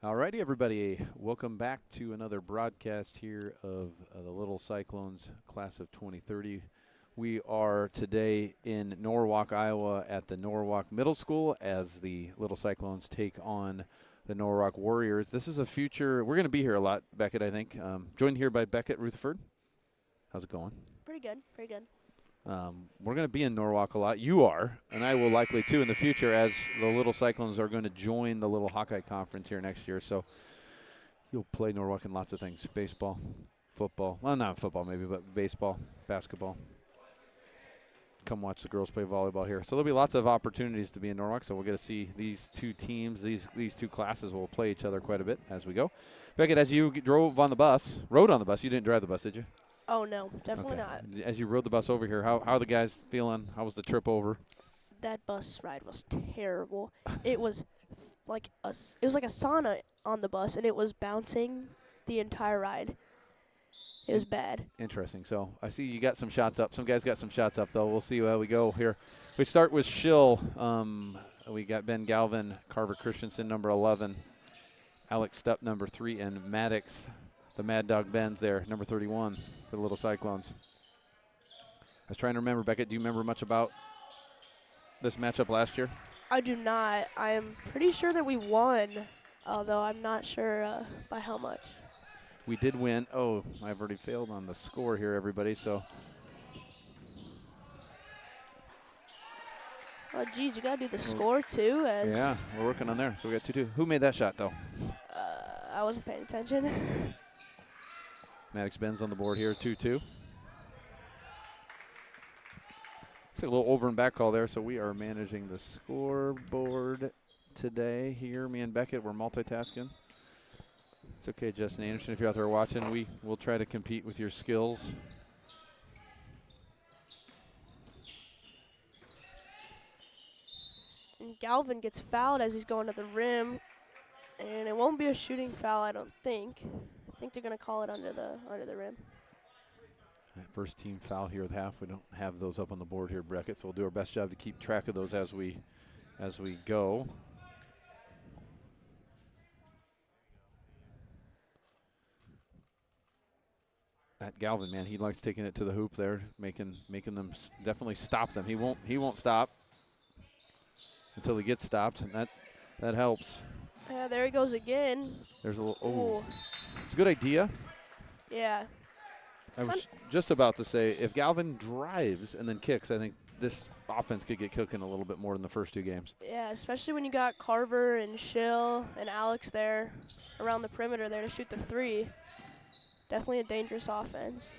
Alrighty, everybody. Welcome back to another broadcast here of the Little Cyclones class of 2030. We are today in Norwalk, Iowa at the Norwalk Middle School as the Little Cyclones take on the Norwalk Warriors. This is a future – we're going to be here a lot, Beckett, I think. Joined here by Beckett Rutherford. How's it going? Pretty good, pretty good. We're going to be in Norwalk a lot. You are, and I will likely too in the future as the Little Cyclones are going to join the Little Hawkeye Conference here next year. So you'll play Norwalk in lots of things, baseball, football. Well, not football maybe, but baseball, basketball. Come watch the girls play volleyball here. So there'll be lots of opportunities to be in Norwalk, so we'll get to see these two teams, these two classes will play each other quite a bit as we go. Beckett, as you rode on the bus, you didn't drive the bus, did you? Oh, no, definitely not. As you rode the bus over here, how are the guys feeling? How was the trip over? That bus ride was terrible. It was like a sauna on the bus, and it was bouncing the entire ride. It was bad. Interesting. So I see you got some shots up. Some guys got some shots up, though. We'll see how we go here. We start with Schill. We got Ben Galvin, Carver Christensen, number 11, Alex Stepp, number 3, and Maddox, the Mad Dog Benz there, number 31 for the Little Cyclones. I was trying to remember, Beckett, do you remember much about this matchup last year? I do not. I am pretty sure that we won, although I'm not sure by how much. We did win. Oh, I've already failed on the score here, everybody. So, oh, geez, you got to do the score, too. Yeah, we're working on there. So we got 2-2. Who made that shot, though? I wasn't paying attention. Maddox Benz on the board here, 2-2. Looks like a little over and back call there, so we are managing the scoreboard today here. Me and Beckett, we're multitasking. It's okay, Justin Anderson, if you're out there watching. We will try to compete with your skills. And Galvin gets fouled as he's going to the rim, and it won't be a shooting foul, I don't think. I think they're going to call it under the rim. First team foul here at half. We don't have those up on the board here, Beckett, so we'll do our best job to keep track of those as we go. That Galvin, man, he likes taking it to the hoop there, making them definitely stop them. He won't stop until he gets stopped, and that helps. Yeah, there he goes again. There's a little. It's a good idea. Yeah. I was just about to say, if Galvin drives and then kicks, I think this offense could get cooking a little bit more than the first 2 games. Yeah, especially when you got Carver and Schill and Alex there around the perimeter there to shoot the 3. Definitely a dangerous offense.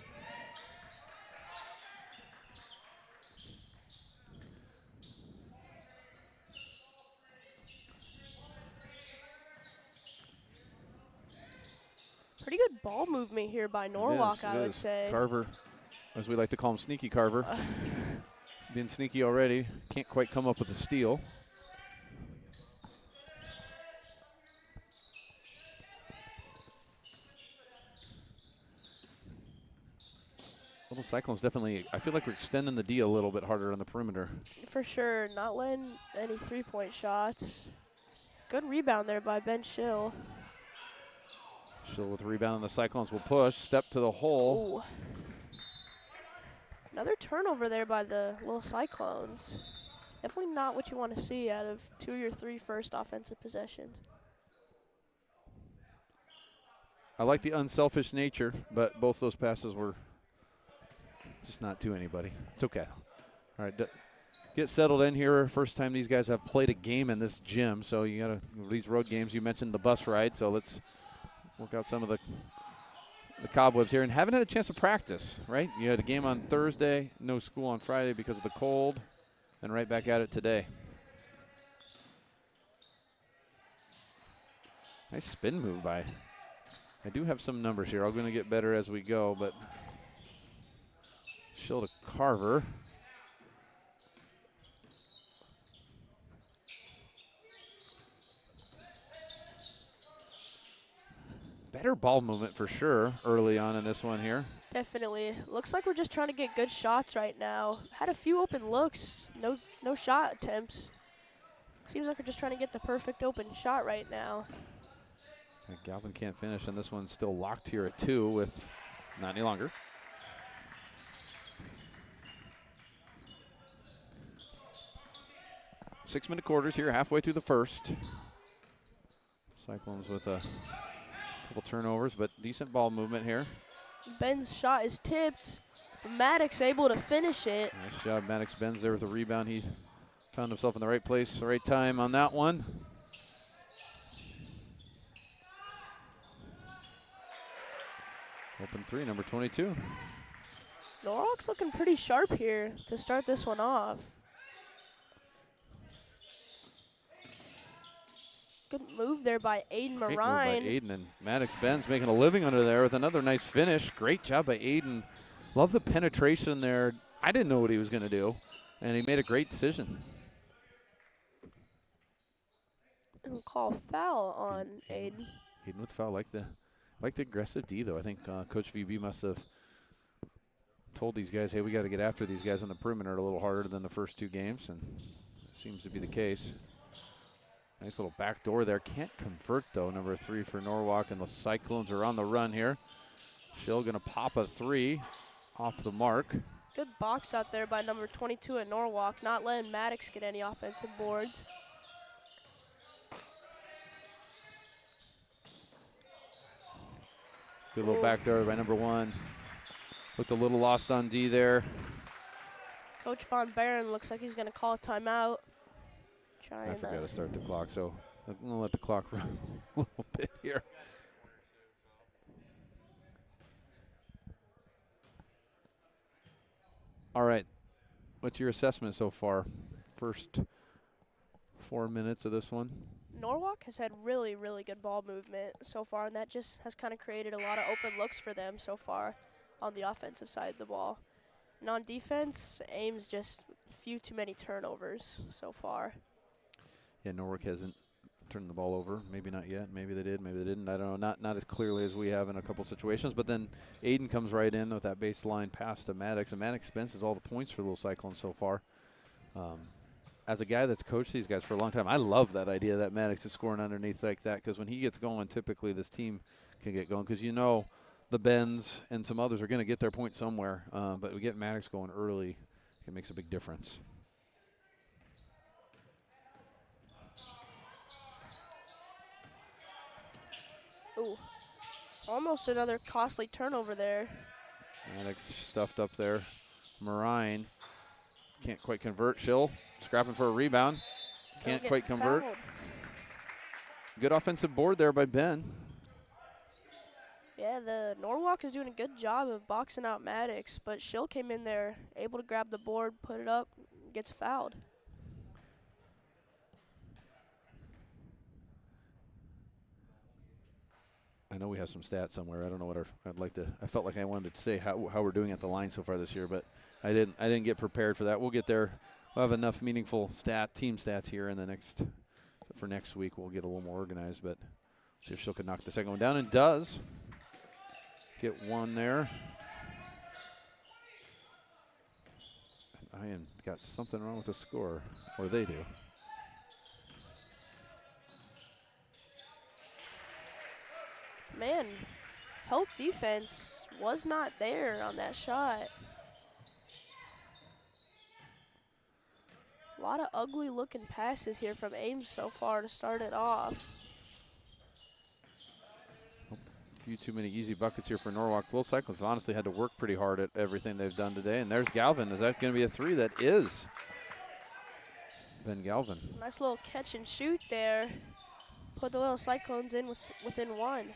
Pretty good ball movement here by Norwalk, I would say. Carver, as we like to call him, Sneaky Carver. Being sneaky already. Can't quite come up with a steal. Little Cyclones definitely, I feel like we're extending the D a little bit harder on the perimeter. For sure, not letting any 3-point shots. Good rebound there by Ben Schill. Schill with a rebound, and the Cyclones will push. Step to the hole. Ooh. Another turnover there by the Little Cyclones. Definitely not what you want to see out of 2 of your 3 first offensive possessions. I like the unselfish nature, but both those passes were just not to anybody. It's okay. All right, get settled in here. First time these guys have played a game in this gym, so you got to these road games. You mentioned the bus ride, so let's work out some of the cobwebs here. And haven't had a chance to practice, right? You had a game on Thursday, no school on Friday because of the cold, and right back at it today. Nice spin move by I do have some numbers here. I'm going to get better as we go, but Schill to Carver. Better ball movement for sure early on in this one here. Definitely. Looks like we're just trying to get good shots right now. Had a few open looks, no shot attempts. Seems like we're just trying to get the perfect open shot right now. And Galvin can't finish, and this one's still locked here at 2 with not any longer. Six-minute quarters here, halfway through the first. Cyclones with a couple turnovers, but decent ball movement here. Ben's shot is tipped. Maddox able to finish it. Nice job, Maddox Benz there with a rebound. He found himself in the right place, the right time on that one. Open three, number 22. Norwalk's looking pretty sharp here to start this one off. Good move there by Aiden Great move by Marine. Aiden, and Maddox Benz making a living under there with another nice finish. Great job by Aiden. Love the penetration there. I didn't know what he was going to do, and he made a great decision. And call foul on Aiden. Aiden with foul, like the aggressive D though. I think Coach VB must have told these guys, hey, we got to get after these guys on the perimeter a little harder than the first two games, and it seems to be the case. Nice little back door there. Can't convert though. Number 3 for Norwalk, and the Cyclones are on the run here. Schill gonna pop a 3 off the mark. Good box out there by number 22 at Norwalk, not letting Maddox get any offensive boards. Good little back door by number 1. With a little lost on D there. Coach Von Barron looks like he's gonna call a timeout. I forgot to start the clock, so I'm gonna let the clock run a little bit here. All right, what's your assessment so far? First 4 minutes of this one. Norwalk has had really, really good ball movement so far, and that just has kind of created a lot of open looks for them so far on the offensive side of the ball. And on defense, Ames just a few too many turnovers so far. Yeah, Norwalk hasn't turned the ball over. Maybe not yet. Maybe they did. Maybe they didn't. I don't know. Not as clearly as we have in a couple situations. But then Aiden comes right in with that baseline pass to Maddox. And Maddox Spence all the points for Little Cyclones so far. As a guy that's coached these guys for a long time, I love that idea that Maddox is scoring underneath like that, because when he gets going, typically this team can get going, because you know the Bens and some others are going to get their point somewhere. But we get Maddox going early, it makes a big difference. Ooh, almost another costly turnover there. Maddox stuffed up there. Marine can't quite convert. Schill scrapping for a rebound. Can't quite convert. Fouled. Good offensive board there by Ben. Yeah, the Norwalk is doing a good job of boxing out Maddox, but Schill came in there, able to grab the board, put it up, gets fouled. I know we have some stats somewhere. I don't know what I'd like to. I felt like I wanted to say how we're doing at the line so far this year, but I didn't get prepared for that. We'll get there. We'll have enough meaningful team stats here in the next. For next week, we'll get a little more organized, but see if Schill can knock the second one down, and does. Get one there. Ian got something wrong with the score, or they do. Man, help defense was not there on that shot. A lot of ugly looking passes here from Ames so far to start it off. A few too many easy buckets here for Norwalk. Little Cyclones honestly had to work pretty hard at everything they've done today. And there's Galvin. Is that going to be a 3? That is. Ben Galvin. Nice little catch and shoot there. Put the Little Cyclones in within one.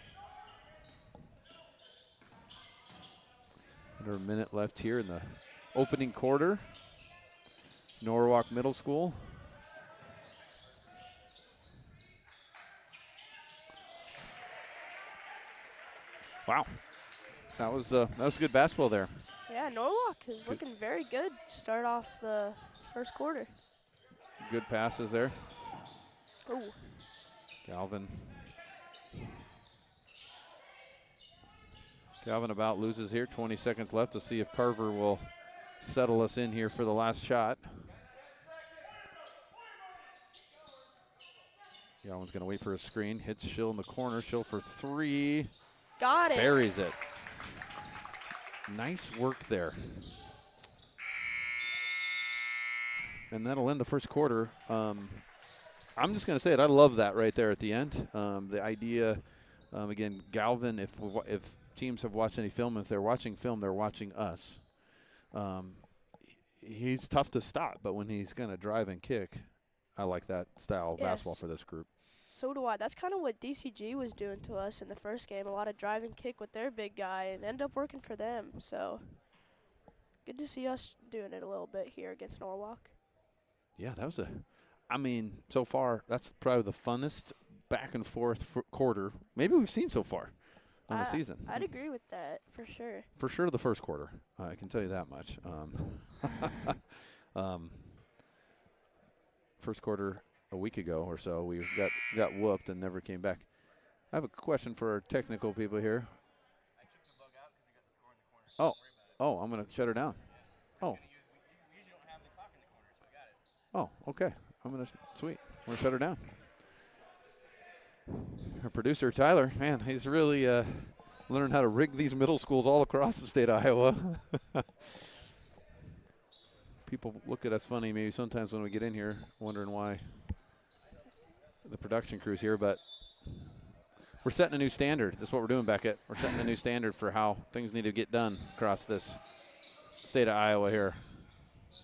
Under a minute left here in the opening quarter. Norwalk Middle School. Wow. That was good basketball there. Yeah, Norwalk is looking very good to start off the first quarter. Good passes there. Ooh. Galvin about loses here. 20 seconds left to see if Carver will settle us in here for the last shot. Galvin's going to wait for a screen. Hits Schill in the corner. Schill for three. Got it. Buries it. Nice work there. And that'll end the first quarter. I'm just going to say it. I love that right there at the end. The idea, again, Galvin, if teams have watched any film, if they're watching film, they're watching us. He's tough to stop, but when he's going to drive and kick, I like that style of basketball for this group. So do I. That's kind of what DCG was doing to us in the first game. A lot of drive and kick with their big guy, and end up working for them. So good to see us doing it a little bit here against Norwalk. Yeah, that was so far, that's probably the funnest back and forth quarter maybe we've seen so far on the season. I'd agree with that, for sure. For sure the first quarter. I can tell you that much. First quarter a week ago or so, we got whooped and never came back. I have a question for our technical people here. I took the bug out because we got the score in the corner. So I'm going to shut her down. Oh. We usually don't have the clock in the corner, so I got it. Oh, okay. Sweet. I'm going to shut her down. Our producer, Tyler, man, he's really learning how to rig these middle schools all across the state of Iowa. People look at us funny maybe sometimes when we get in here, wondering why the production crew's here, but we're setting a new standard. That's what we're doing, Beckett. We're setting a new standard for how things need to get done across this state of Iowa here.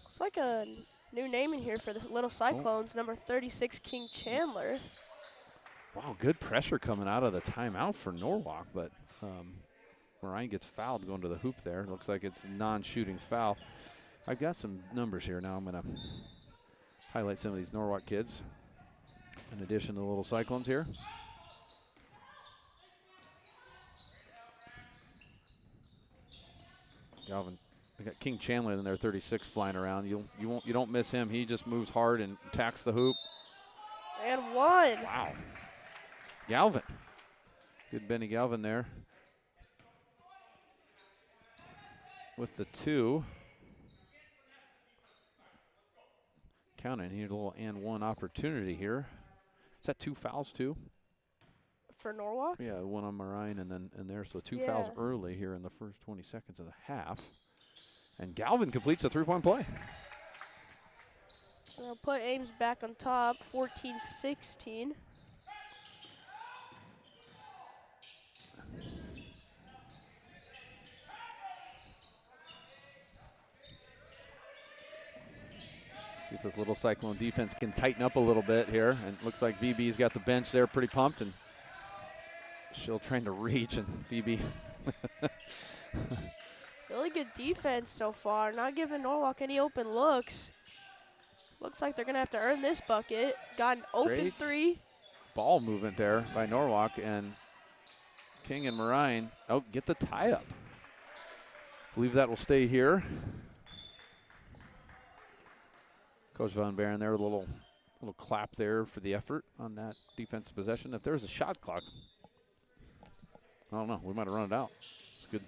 It's like a new name in here for the Little Cyclones, number 36, King Chandler. Wow, good pressure coming out of the timeout for Norwalk, but Ryan gets fouled going to the hoop there. Looks like it's a non-shooting foul. I've got some numbers here now. I'm going to highlight some of these Norwalk kids in addition to the Little Cyclones here. Galvin, we got King Chandler in there, 36, flying around. You don't miss him. He just moves hard and attacks the hoop. And one. Wow. Galvin. Good Benny Galvin there. With the two. Counting here, a little and one opportunity here. Is that two fouls too? For Norwalk? Yeah, one on Marine and then there. So two fouls early here in the first 20 seconds of the half. And Galvin completes a three-point play. I'll put Ames back on top, 14-16. See if this Little Cyclone defense can tighten up a little bit here. And it looks like VB's got the bench there pretty pumped. And Schill trying to reach, and VB. Really good defense so far. Not giving Norwalk any open looks. Looks like they're going to have to earn this bucket. Got an open three. Ball movement there by Norwalk, and King and Marine. Oh, get the tie up. Believe that will stay here. Coach Von Baron there, a little clap there for the effort on that defensive possession. If there's a shot clock, I don't know, we might have run it out. It's good.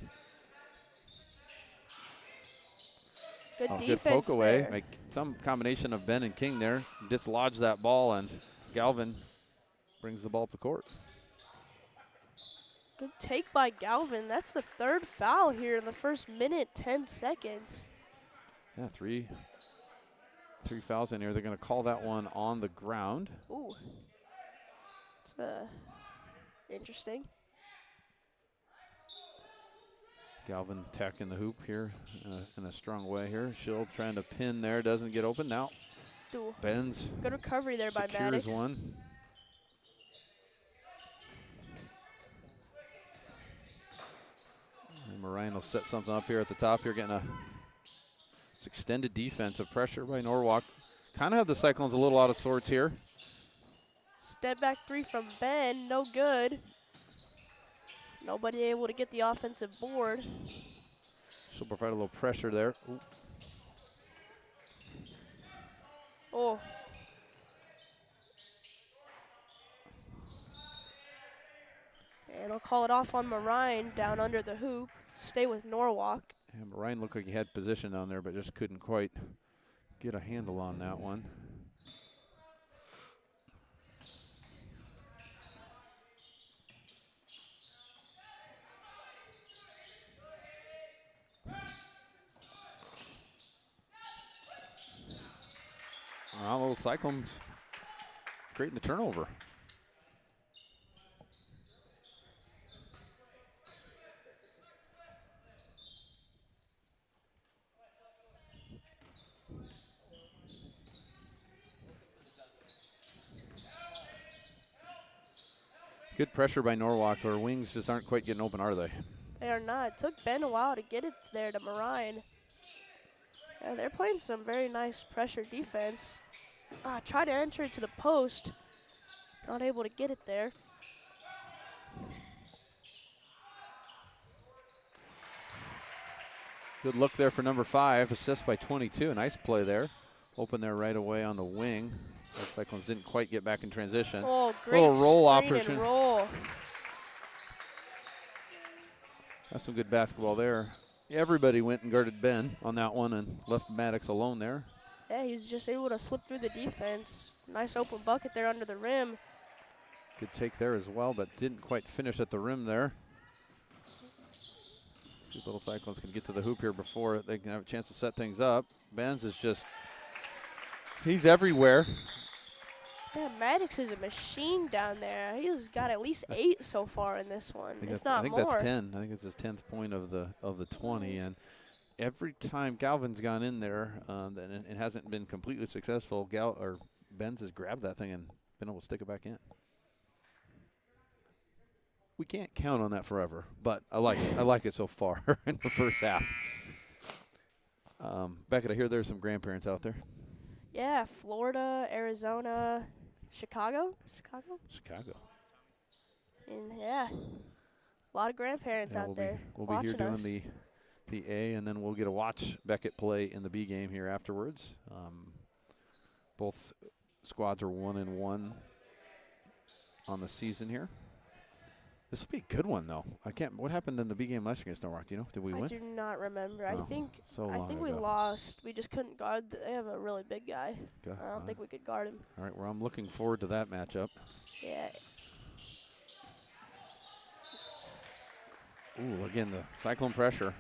Good Good defense poke away. there. Make some combination of Ben and King there. Dislodge that ball, and Galvin brings the ball up the court. Good take by Galvin. That's the third foul here in the first minute, 10 seconds. Yeah, three fouls in here. They're going to call that one on the ground. Ooh. It's interesting. Galvin attacking the hoop here in a strong way here. Schill trying to pin there, doesn't get open now. Ooh. Bends. Good recovery there by Secures Maddox. one. And Moran will set something up here at the top here, getting it's extended defensive pressure by Norwalk. Kind of have the Cyclones a little out of sorts here. Step back three from Ben, no good. Nobody able to get the offensive board. She'll provide a little pressure there. Ooh. Oh. And I'll call it off on Marine down under the hoop. Stay with Norwalk. And Ryan looked like he had position down there, but just couldn't quite get a handle on that one. Well, little Cyclones creating the turnover. Good pressure by Norwalk. Our wings just aren't quite getting open, are they? They are not. It took Ben a while to get it there to Marine. And they're playing some very nice pressure defense. Try to enter it to the post. Not able to get it there. Good look there for number 5. Assist by 22. Nice play there. Open there right away on the wing. The Cyclones didn't quite get back in transition. Oh, great little roll screen option. and roll. That's some good basketball there. Everybody went and guarded Ben on that one and left Maddox alone there. Yeah, he was just able to slip through the defense. Nice open bucket there under the rim. Good take there as well, but didn't quite finish at the rim there. See if Little Cyclones can get to the hoop here before they can have a chance to set things up. Benz is just, he's everywhere. Yeah, Maddox is a machine down there. He's got at least 8 so far in this one, if not more. That's 10. I think it's his 10th point of the 20. And every time Galvin's gone in there and it hasn't been completely successful, Benz has grabbed that thing and been able to stick it back in. We can't count on that forever, but I like it. I like it so far in the first half. Beckett, I hear there's some grandparents out there. Yeah, Florida, Arizona, Chicago. And yeah, a lot of grandparents out there We'll watching be here us. doing the A, and then we'll get to watch Beckett play in the B game here afterwards. Both squads are 1-1 on the season here. This will be a good one, though. What happened in the B game last year against Norwalk? Do you know? Did we win? I do not remember. Oh, I think we ago. lost. We just couldn't guard. They have a really big guy. Okay. I don't think we could guard him. All right, well, I'm looking forward to that matchup. Yeah. Ooh, again, the Cyclone pressure.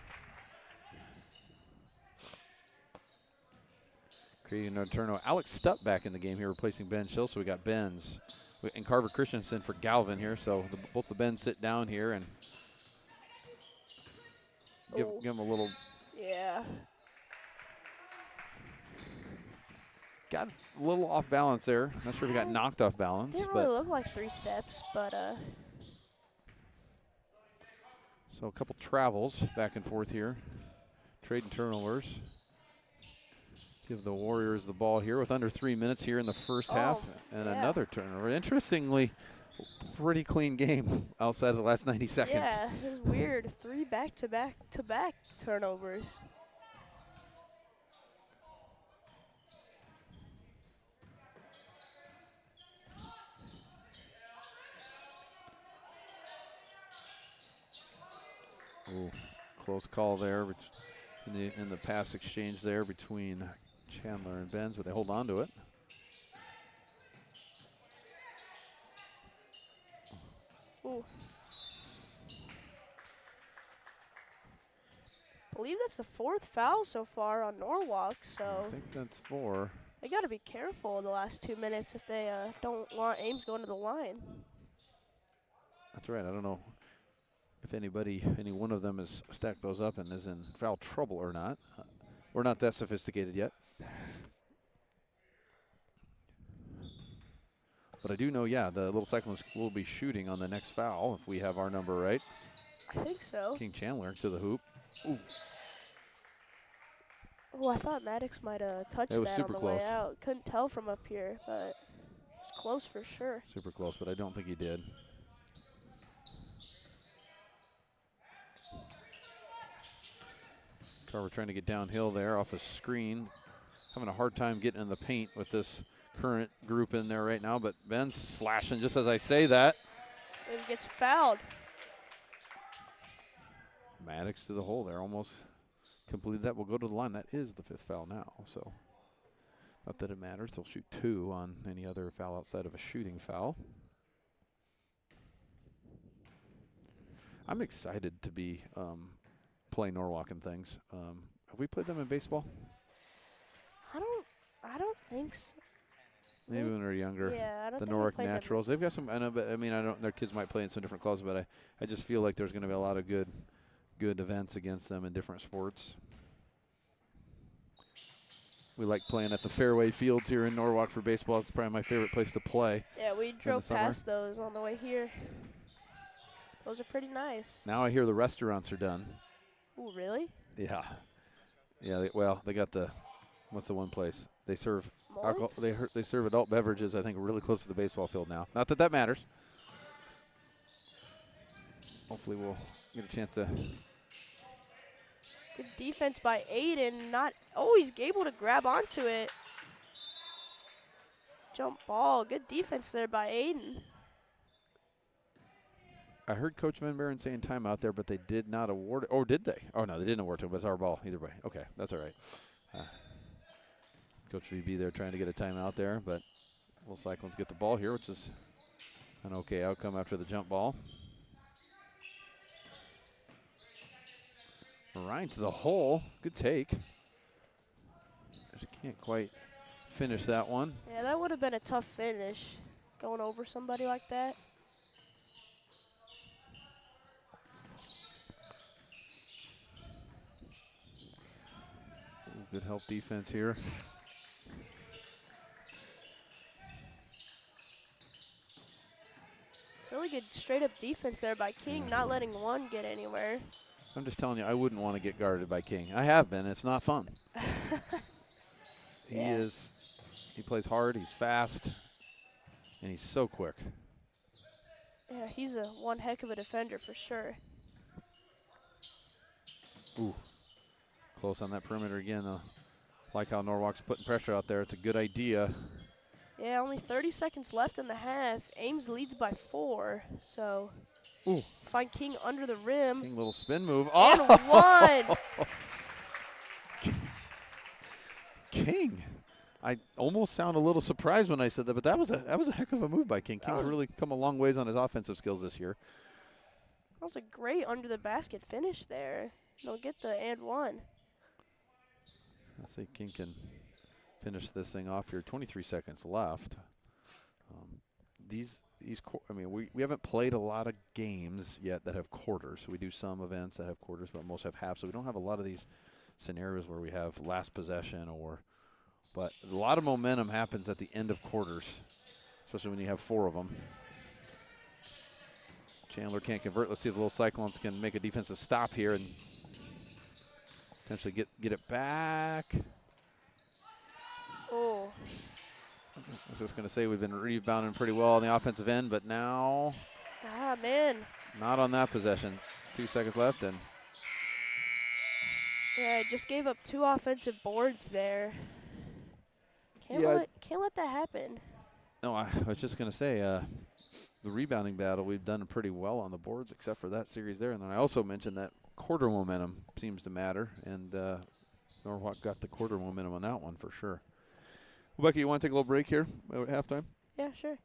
Creating a turnover. Alex Stupp back in the game here, replacing Ben Schill. So we got Benz and Carver Christensen for Galvin here. So both the Benz sit down here and give them a little. Yeah. Got a little off balance there. Not sure if he got knocked off balance. Didn't really look like 3 steps, but So a couple travels back and forth here. Trading turnovers. Give the Warriors the ball here with under 3 minutes here in the first half. And another turnover. Interestingly, pretty clean game outside of the last 90 seconds. Yeah, it was weird. 3 back-to-back turnovers. Ooh, close call there in the pass exchange there between Chandler and Benz, but they hold on to it. Ooh. I believe that's the 4th foul so far on Norwalk, so I think that's 4. they got to be careful the last 2 minutes if they don't want Ames going to the line. That's right. I don't know if any one of them has stacked those up and is in foul trouble or not. We're not that sophisticated yet. But I do know, yeah, the Little Cyclones will be shooting on the next foul if we have our number right. I think so. King Chandler to the hoop. Ooh. Oh, I thought Maddox might have touched It was that super on the way close. out. Couldn't tell from up here, but it's close for sure. Super close, but I don't think he did. Carver trying to get downhill there off a screen. Having a hard time getting in the paint with this current group in there right now, but Ben's slashing just as I say that. It gets fouled. Maddox to the hole there, almost completed that. We'll go to the line. That is the 5th foul now, so not that it matters. They'll shoot 2 on any other foul outside of a shooting foul. I'm excited to be playing Norwalk and things. Have we played them in baseball? I don't think so. Maybe when we were younger. Yeah, I don't The think we Norwalk played them. Naturals. They've got some. I know, but I mean, I don't. Their kids might play in some different clubs, but I just feel like there's going to be a lot of good events against them in different sports. We like playing at the Fairway Fields here in Norwalk for baseball. It's probably my favorite place to play. Yeah, we drove summer. past those on the way here. Those are pretty nice. Now I hear the restaurants are done. Ooh, really? Yeah. Yeah. They got the. What's the one place they serve alcohol? Mullins? They serve adult beverages. I think really close to the baseball field now. Not that matters. Hopefully we'll get a chance to. Good defense by Aiden. He's able to grab onto it. Jump ball. Good defense there by Aiden. I heard Coach Van Buren saying timeout there, but they did not award it. Oh, did they? Oh, no, they didn't award it, but it's our ball either way. Okay, that's all right. Coach VB there trying to get a timeout there, but Little Cyclones get the ball here, which is an okay outcome after the jump ball. Ryan to the hole. Good take. Just can't quite finish that one. Yeah, that would have been a tough finish, going over somebody like that. Ooh, good help defense here. Really good straight-up defense there by King, not letting one get anywhere. I'm just telling you, I wouldn't want to get guarded by King. I have been. It's not fun. Yeah. He plays hard, he's fast, and he's so quick. Yeah, he's one heck of a defender for sure. Ooh, close on that perimeter again. Like how Norwalk's putting pressure out there. It's a good idea. Yeah, only 30 seconds left in the half. Ames leads by 4, so Ooh. find King under the rim. King little spin move. And Oh! 1. King. I almost sound a little surprised when I said that, but that was a heck of a move by King. King's really come a long ways on his offensive skills this year. That was a great under the basket finish there. They'll get the and 1. I say King can finish this thing off here. 23 seconds left. We haven't played a lot of games yet that have quarters. We do some events that have quarters, but most have half. So we don't have a lot of these scenarios where we have last possession but a lot of momentum happens at the end of quarters, especially when you have 4 of them. Chandler can't convert. Let's see if the Little Cyclones can make a defensive stop here and potentially get it back. Oh. I was just going to say we've been rebounding pretty well on the offensive end, but now Ah, man. not on that possession. 2 seconds left, and Yeah, just gave up 2 offensive boards there. Can't let that happen. no, I was just going to say the rebounding battle, we've done pretty well on the boards except for that series there. And then I also mentioned that quarter momentum seems to matter, and Norwalk got the quarter momentum on that one for sure. Well, Becky, you want to take a little break here at halftime? Yeah, sure.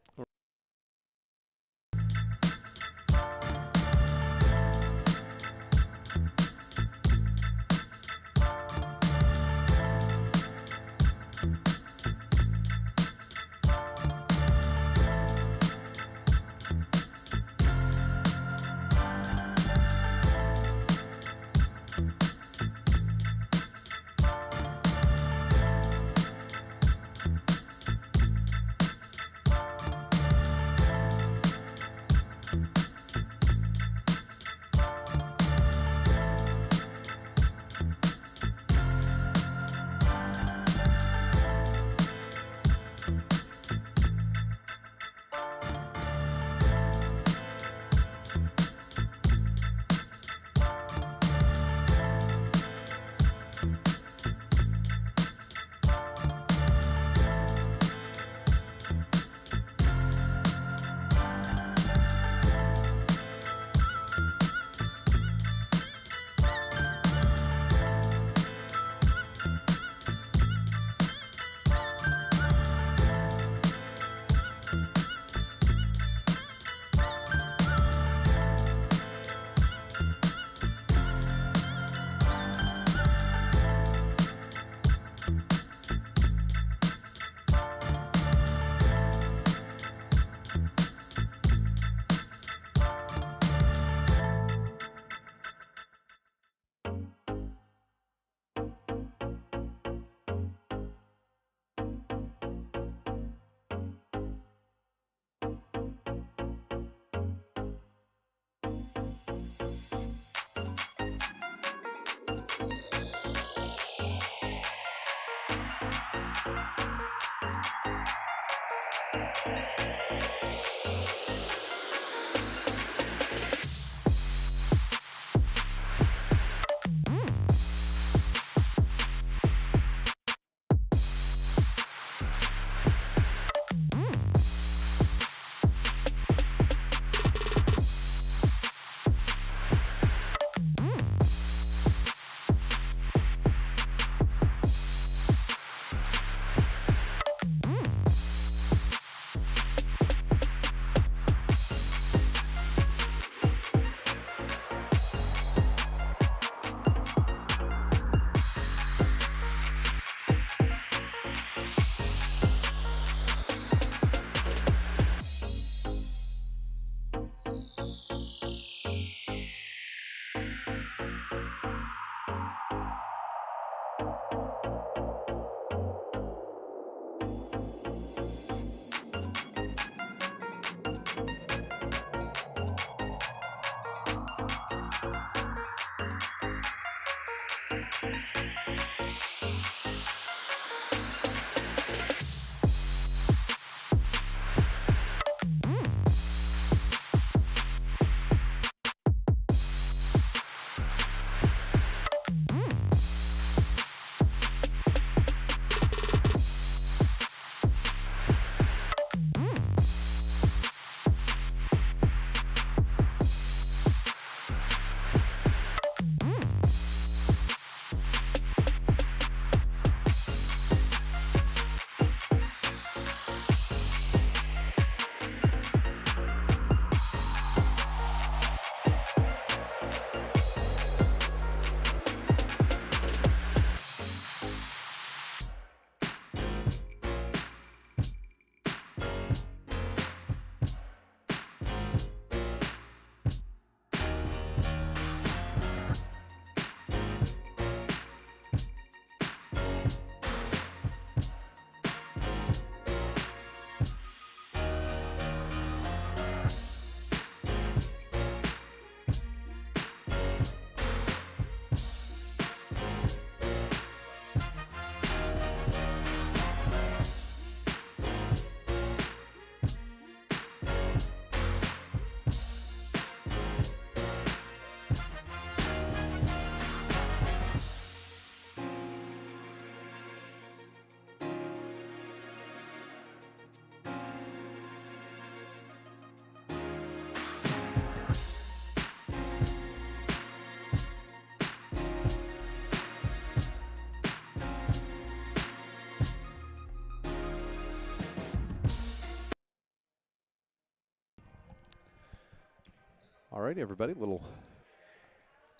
All right, everybody, little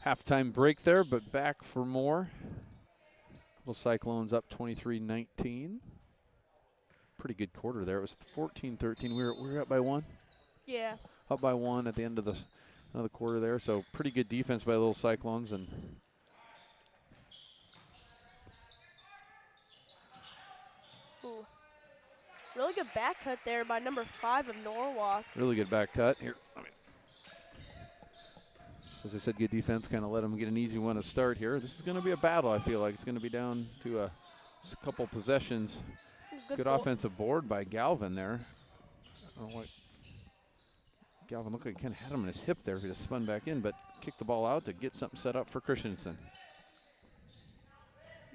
halftime break there, but back for more. Little Cyclones up 23-19. Pretty good quarter there. It was 14-13. We were up by one. Yeah. Up by one at the end of the quarter there. So pretty good defense by the Little Cyclones. And Ooh. Really good back cut there by number 5 of Norwalk. really good back cut here. So as I said, good defense. Kind of let them get an easy one to start here. This is going to be a battle. I feel like it's going to be down to a couple possessions. Good offensive board by Galvin there. I don't know what Galvin looked like he kind of had him in his hip there. He just spun back in, but kicked the ball out to get something set up for Christensen.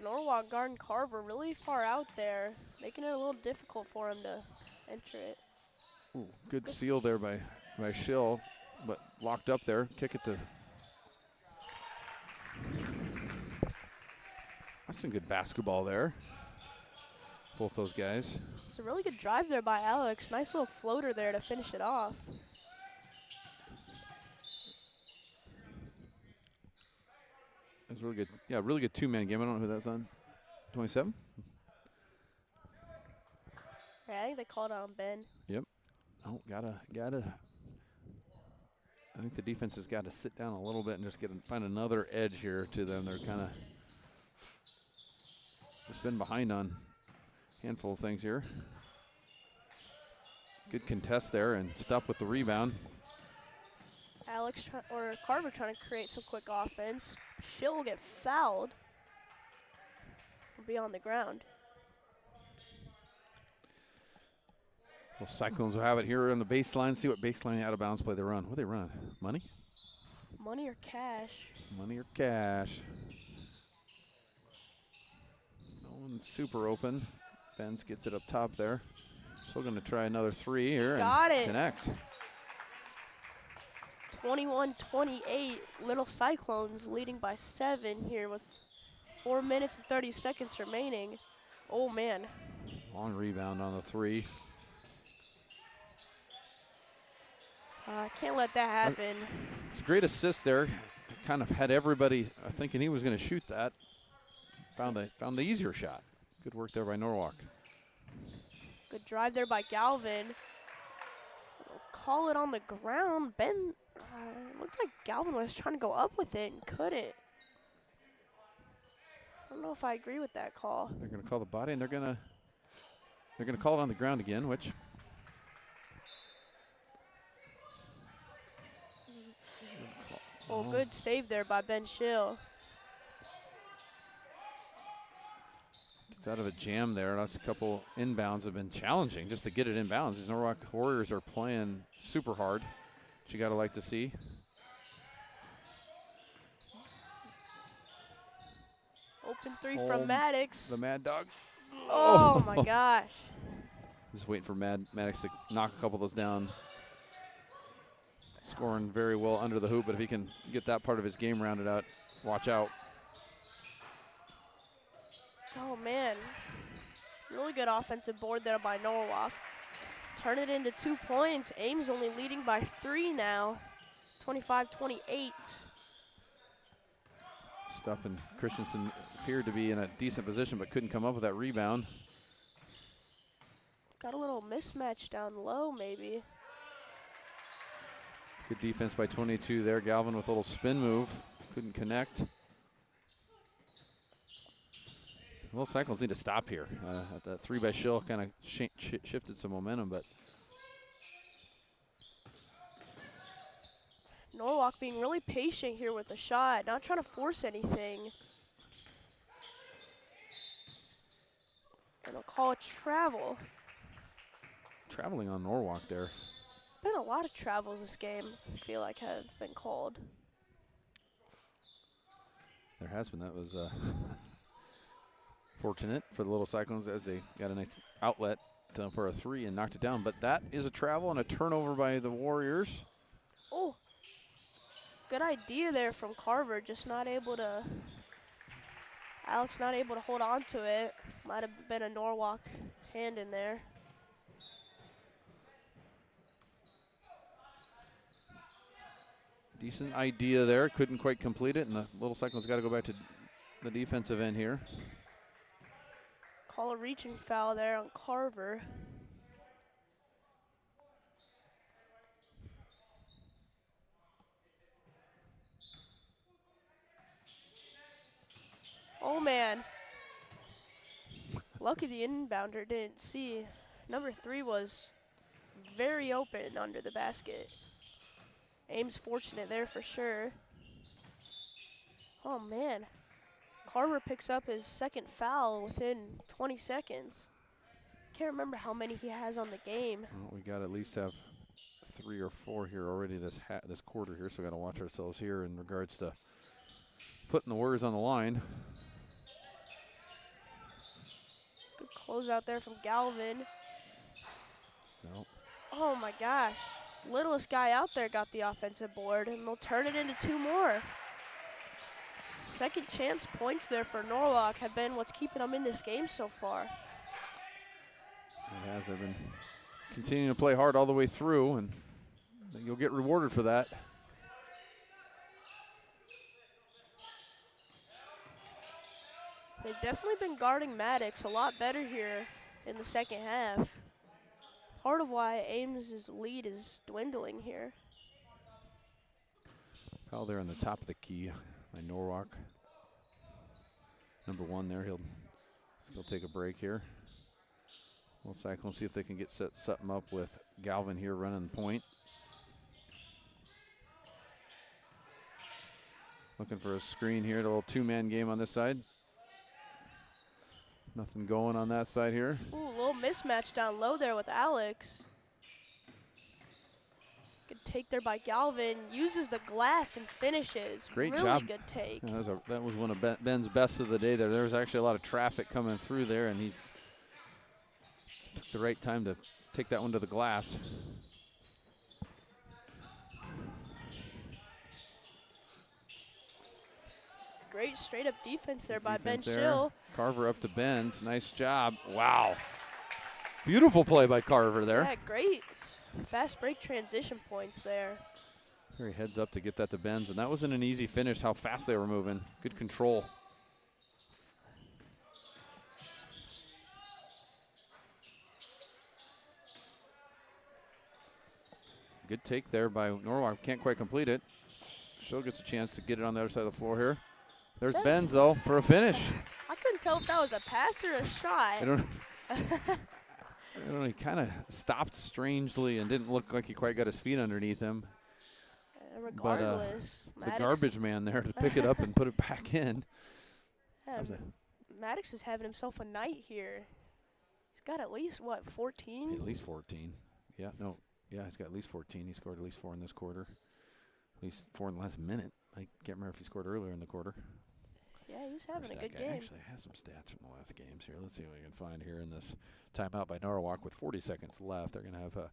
Norwalk guarding Carver really far out there, making it a little difficult for him to enter it. Ooh, good seal there by Schill, but locked up there. Kick it to. That's some good basketball there. Both those guys. It's a really good drive there by Alex. Nice little floater there to finish it off. It's really good. Yeah, really good two-man game. I don't know who that's on. 27? Yeah, I think they called on Ben. Yep. Oh, gotta. I think the defense has got to sit down a little bit and just find another edge here to them. They're kind of just been behind on a handful of things here. Good contest there and stop with the rebound. Carver trying to create some quick offense. Schill will get fouled. Will be on the ground. Well, Cyclones will have it here on the baseline. See what baseline out of bounds play they run. What do they run? Money? Money or cash? Money or cash. No one's super open. Benz gets it up top there. Still going to try another three here. Got and it. Connect. 21-28. Little Cyclones leading by 7 here with 4 minutes and 30 seconds remaining. Oh, man. Long rebound on the three. Can't let that happen. It's a great assist there. Kind of had everybody thinking he was going to shoot that. Found the easier shot. Good work there by Norwalk. Good drive there by Galvin. Call it on the ground. Ben, looked like Galvin was trying to go up with it and couldn't. I don't know if I agree with that call. They're going to call the body, and they're going to call it on the ground again, which. Oh, good save there by Ben Schill. Gets out of a jam there. That's a couple inbounds have been challenging just to get it inbounds. These Norwalk Warriors are playing super hard, which you got to like to see. Open three from Maddox. The Mad Dog. Oh, my gosh. Just waiting for Maddox to knock a couple of those down. Scoring very well under the hoop, but if he can get that part of his game rounded out, watch out. Oh, man. Really good offensive board there by Norwalk. Turn it into 2 points. Ames only leading by 3 now. 25-28. Stupp and Christensen appeared to be in a decent position, but couldn't come up with that rebound. Got a little mismatch down low, maybe. Good defense by 22 there. Galvin with a little spin move. Couldn't connect. Little Cyclones need to stop here. That three by Schill kind of shifted some momentum, but. Norwalk being really patient here with the shot, not trying to force anything. And they'll call it travel. Traveling on Norwalk there. Been a lot of travels this game, I feel like, have been called. There has been. That was fortunate for the Little Cyclones as they got a nice outlet for a three and knocked it down. But that is a travel and a turnover by the Warriors. Oh, good idea there from Carver, just not able to, Alex not able to hold on to it. Might have been a Norwalk hand in there. Decent idea there, couldn't quite complete it, and the Little Cyclones got to go back to the defensive end here. Call a reaching foul there on Carver. Oh, man. Lucky the inbounder didn't see. Number 3 was very open under the basket. Ames fortunate there for sure. Oh, man. Carver picks up his second foul within 20 seconds. Can't remember how many he has on the game. Well, we got to at least have 3 or 4 here already this quarter here, so we got to watch ourselves here in regards to putting the Warriors on the line. Good closeout there from Galvin. No. Oh my gosh. Littlest guy out there got the offensive board, and they'll turn it into 2 more. Second chance points there for Norwalk have been what's keeping them in this game so far. It has. They've been continuing to play hard all the way through, and you'll get rewarded for that. They've definitely been guarding Maddox a lot better here in the second half. Part of why Ames' lead is dwindling here. Foul there on the top of the key by Norwalk. Number 1 there. He'll take a break here. We'll cycle and see if they can get something up with Galvin here running the point. Looking for a screen here. A little 2-man game on this side. Nothing going on that side here. Ooh, a little mismatch down low there with Alex. Good take there by Galvin. Uses the glass and finishes. Great really job. good take. Yeah, that was one of Ben's best of the day there. There was actually a lot of traffic coming through there, and he's took the right time to take that one to the glass. Great straight-up defense there by Ben Defense there. Schill. Carver up to Ben's. Nice job. Wow. Beautiful play by Carver there. Yeah, great fast break transition points there. Very heads up to get that to Ben's, and that wasn't an easy finish, how fast they were moving. Good control. Good take there by Norwalk. Can't quite complete it. Schill gets a chance to get it on the other side of the floor here. There's Ben's, though, for a finish. I couldn't tell if that was a pass or a shot. I don't know, he kind of stopped strangely and didn't look like he quite got his feet underneath him. Regardless, but the garbage man there to pick it up and put it back in. Yeah, Maddox is having himself a night here. He's got at least, what, 14? At least 14. Yeah, no. Yeah, he's got at least 14. He scored at least 4 in this quarter. At least 4 in the last minute. I can't remember if he scored earlier in the quarter. Yeah, he's having a good guy game. Actually has some stats from the last games here. Let's see what we can find here in this timeout by Norwalk with 40 seconds left. They're going to have a...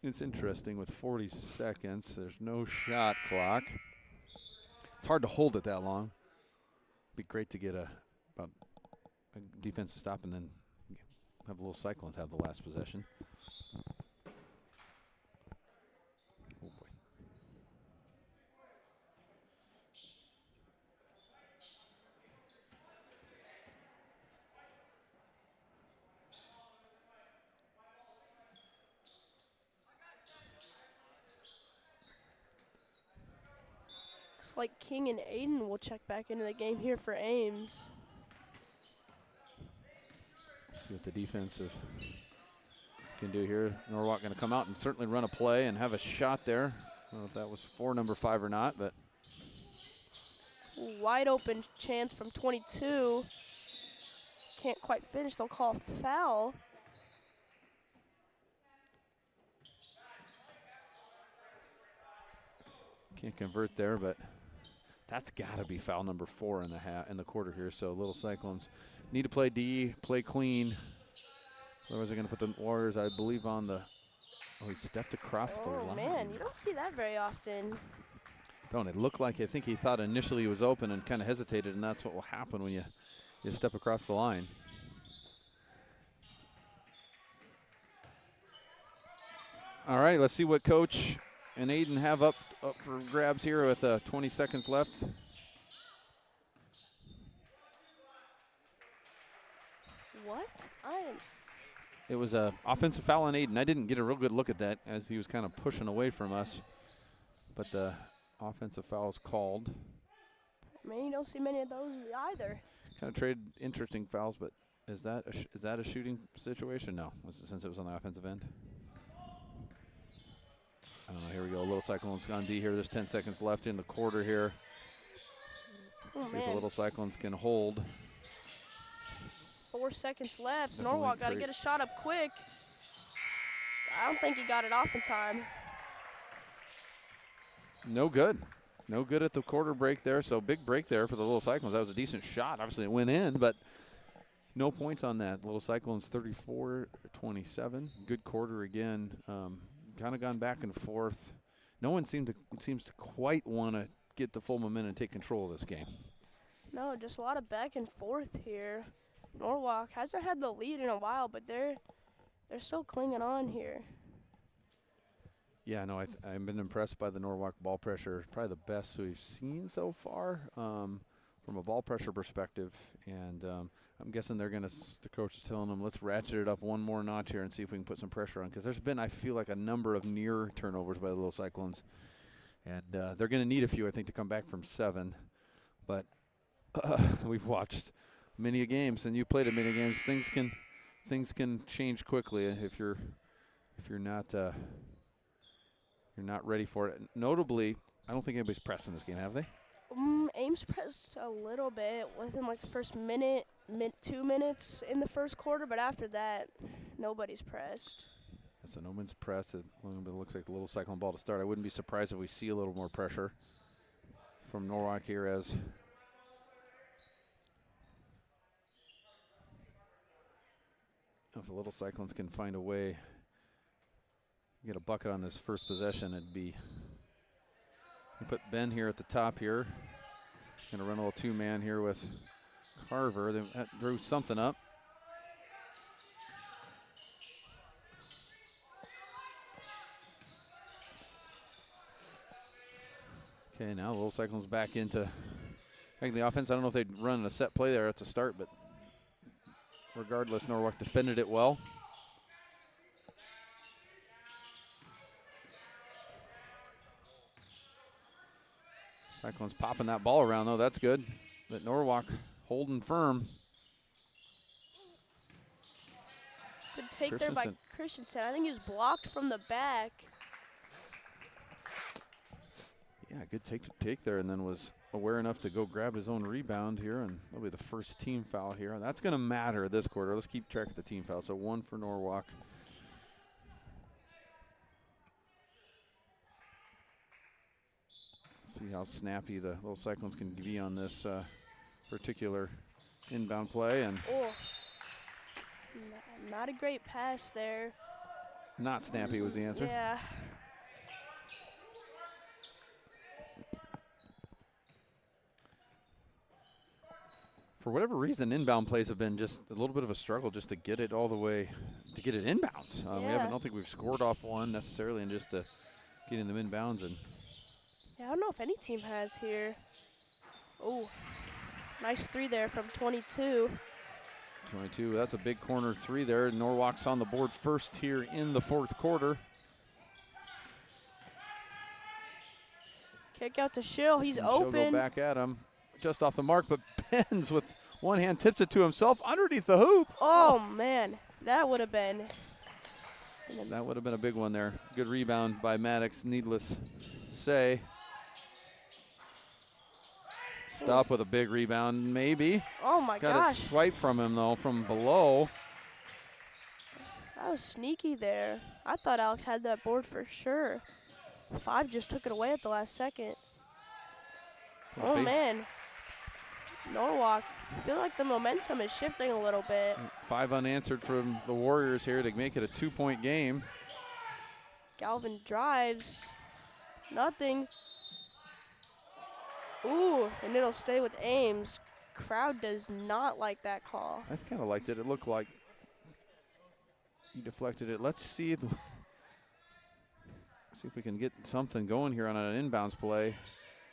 It's interesting with 40 seconds. There's no shot clock. It's hard to hold it that long. Be great to get a defensive stop and then have the little Cyclones have the last possession. Oh boy. Looks like King and Aiden will check back into the game here for Ames. See what the defensive can do here. Norwalk going to come out and certainly run a play and have a shot there. I don't know if that was for number 5 or not, but Wide open chance from 22. Can't quite finish. They'll call a foul. can't convert there, but that's got to be foul number 4 in the quarter here. So Little Cyclones need to play D, play clean. Otherwise, they're going to put the Warriors, I believe, on the. Oh, he stepped across the line. Oh man, you don't see that very often. Don't it look like? I think he thought initially he was open and kind of hesitated, and that's what will happen when you step across the line. All right, let's see what Coach and Aiden have up for grabs here with 20 seconds left. What? It was an offensive foul on Aiden. I didn't get a real good look at that as he was kind of pushing away from us. But the offensive foul is called. I mean, you don't see many of those either. Kind of traded interesting fouls, but is that a shooting situation? No, since it was on the offensive end. I don't know. Here we go. Little Cyclones on D here. There's 10 seconds left in the quarter here. Oh, see if the Little Cyclones can hold. 4 seconds left. Definitely Norwalk got to get a shot up quick. I don't think he got it off in time. No good. No good at the quarter break there. So big break there for the Little Cyclones. That was a decent shot. Obviously it went in, but no points on that. Little Cyclones 34-27. Good quarter again. Kind of gone back and forth. No one seems to quite want to get the full momentum and take control of this game. No, just a lot of back and forth here. Norwalk hasn't had the lead in a while, but they're still clinging on here. Yeah, no, I've been impressed by the Norwalk ball pressure. Probably the best we've seen so far from a ball pressure perspective. And I'm guessing the coach is telling them, let's ratchet it up one more notch here and see if we can put some pressure on. Because there's been, I feel like, a number of near turnovers by the Little Cyclones. And they're going to need a few, I think, to come back from 7. But we've watched many games, and you played at many games. Things can change quickly if you're not ready for it. Notably, I don't think anybody's pressed in this game, have they? Ames pressed a little bit within like the first minute. 2 minutes in the first quarter, but after that, nobody's pressed. So no one's pressed. It looks like the little Cyclone ball to start. I wouldn't be surprised if we see a little more pressure from Norwalk here as if the little Cyclones can find a way to get a bucket on this first possession, it'd be. We put Ben here at the top here. Gonna run a little two-man here with Carver. That drew something up. Okay, now the little Cyclones back into the offense. I don't know if they'd run a set play there at the start, but regardless, Norwalk defended it well. Cyclones popping that ball around, though. That's good. But Norwalk holding firm. Good take there by Christensen. I think he was blocked from the back. Yeah, good take there, and then was aware enough to go grab his own rebound here, and that'll be the first team foul here. And that's going to matter this quarter. Let's keep track of the team foul. So 1 for Norwalk. See how snappy the little Cyclones can be on this particular inbound play. And not a great pass there. Not snappy was the answer. Yeah. For whatever reason, inbound plays have been just a little bit of a struggle just to get it all the way, to get it inbounds. Yeah. I don't think we've scored off one necessarily, and just getting them inbounds. And Yeah, I don't know if any team has here. Oh, nice three there from 22. 22, that's a big corner three there. Norwalk's on the board first here in the fourth quarter. Kick out to Schill, he's And open. She'll go back at him, just off the mark, but Benz with one hand tips it to himself underneath the hoop. Oh man, that would have been. That would have been a big one there. Good rebound by Maddox, needless to say. Stop with a big rebound, maybe. Oh my Got gosh. a swipe from him, though, from below. That was sneaky there. I thought Alex had that board for sure. 5 just took it away at the last second. Oh man. Norwalk, I feel like the momentum is shifting a little bit. 5 unanswered from the Warriors here to make it a 2-point game. Galvin drives. Nothing. Ooh, and it'll stay with Ames. Crowd does not like that call. I kind of liked it. It looked like he deflected it. Let's see if we can get something going here on an inbounds play.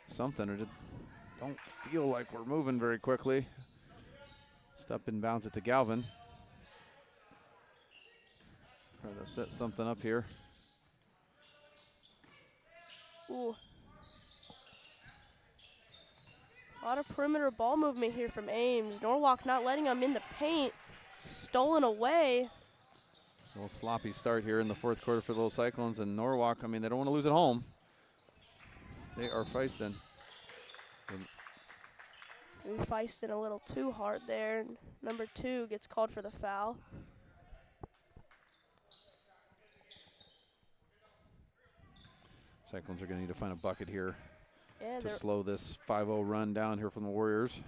Something. Or just don't feel like we're moving very quickly. Step inbounds it to Galvin. Try to set something up here. Ooh. A lot of perimeter ball movement here from Ames. Norwalk not letting them in the paint. Stolen away. A little sloppy start here in the fourth quarter for the little Cyclones. And Norwalk, I mean, they don't want to lose at home. They are feisting. We feisted a little too hard there. Number 2 gets called for the foul. Cyclones are going to need to find a bucket here Yeah, to slow this 5-0 run down here from the Warriors.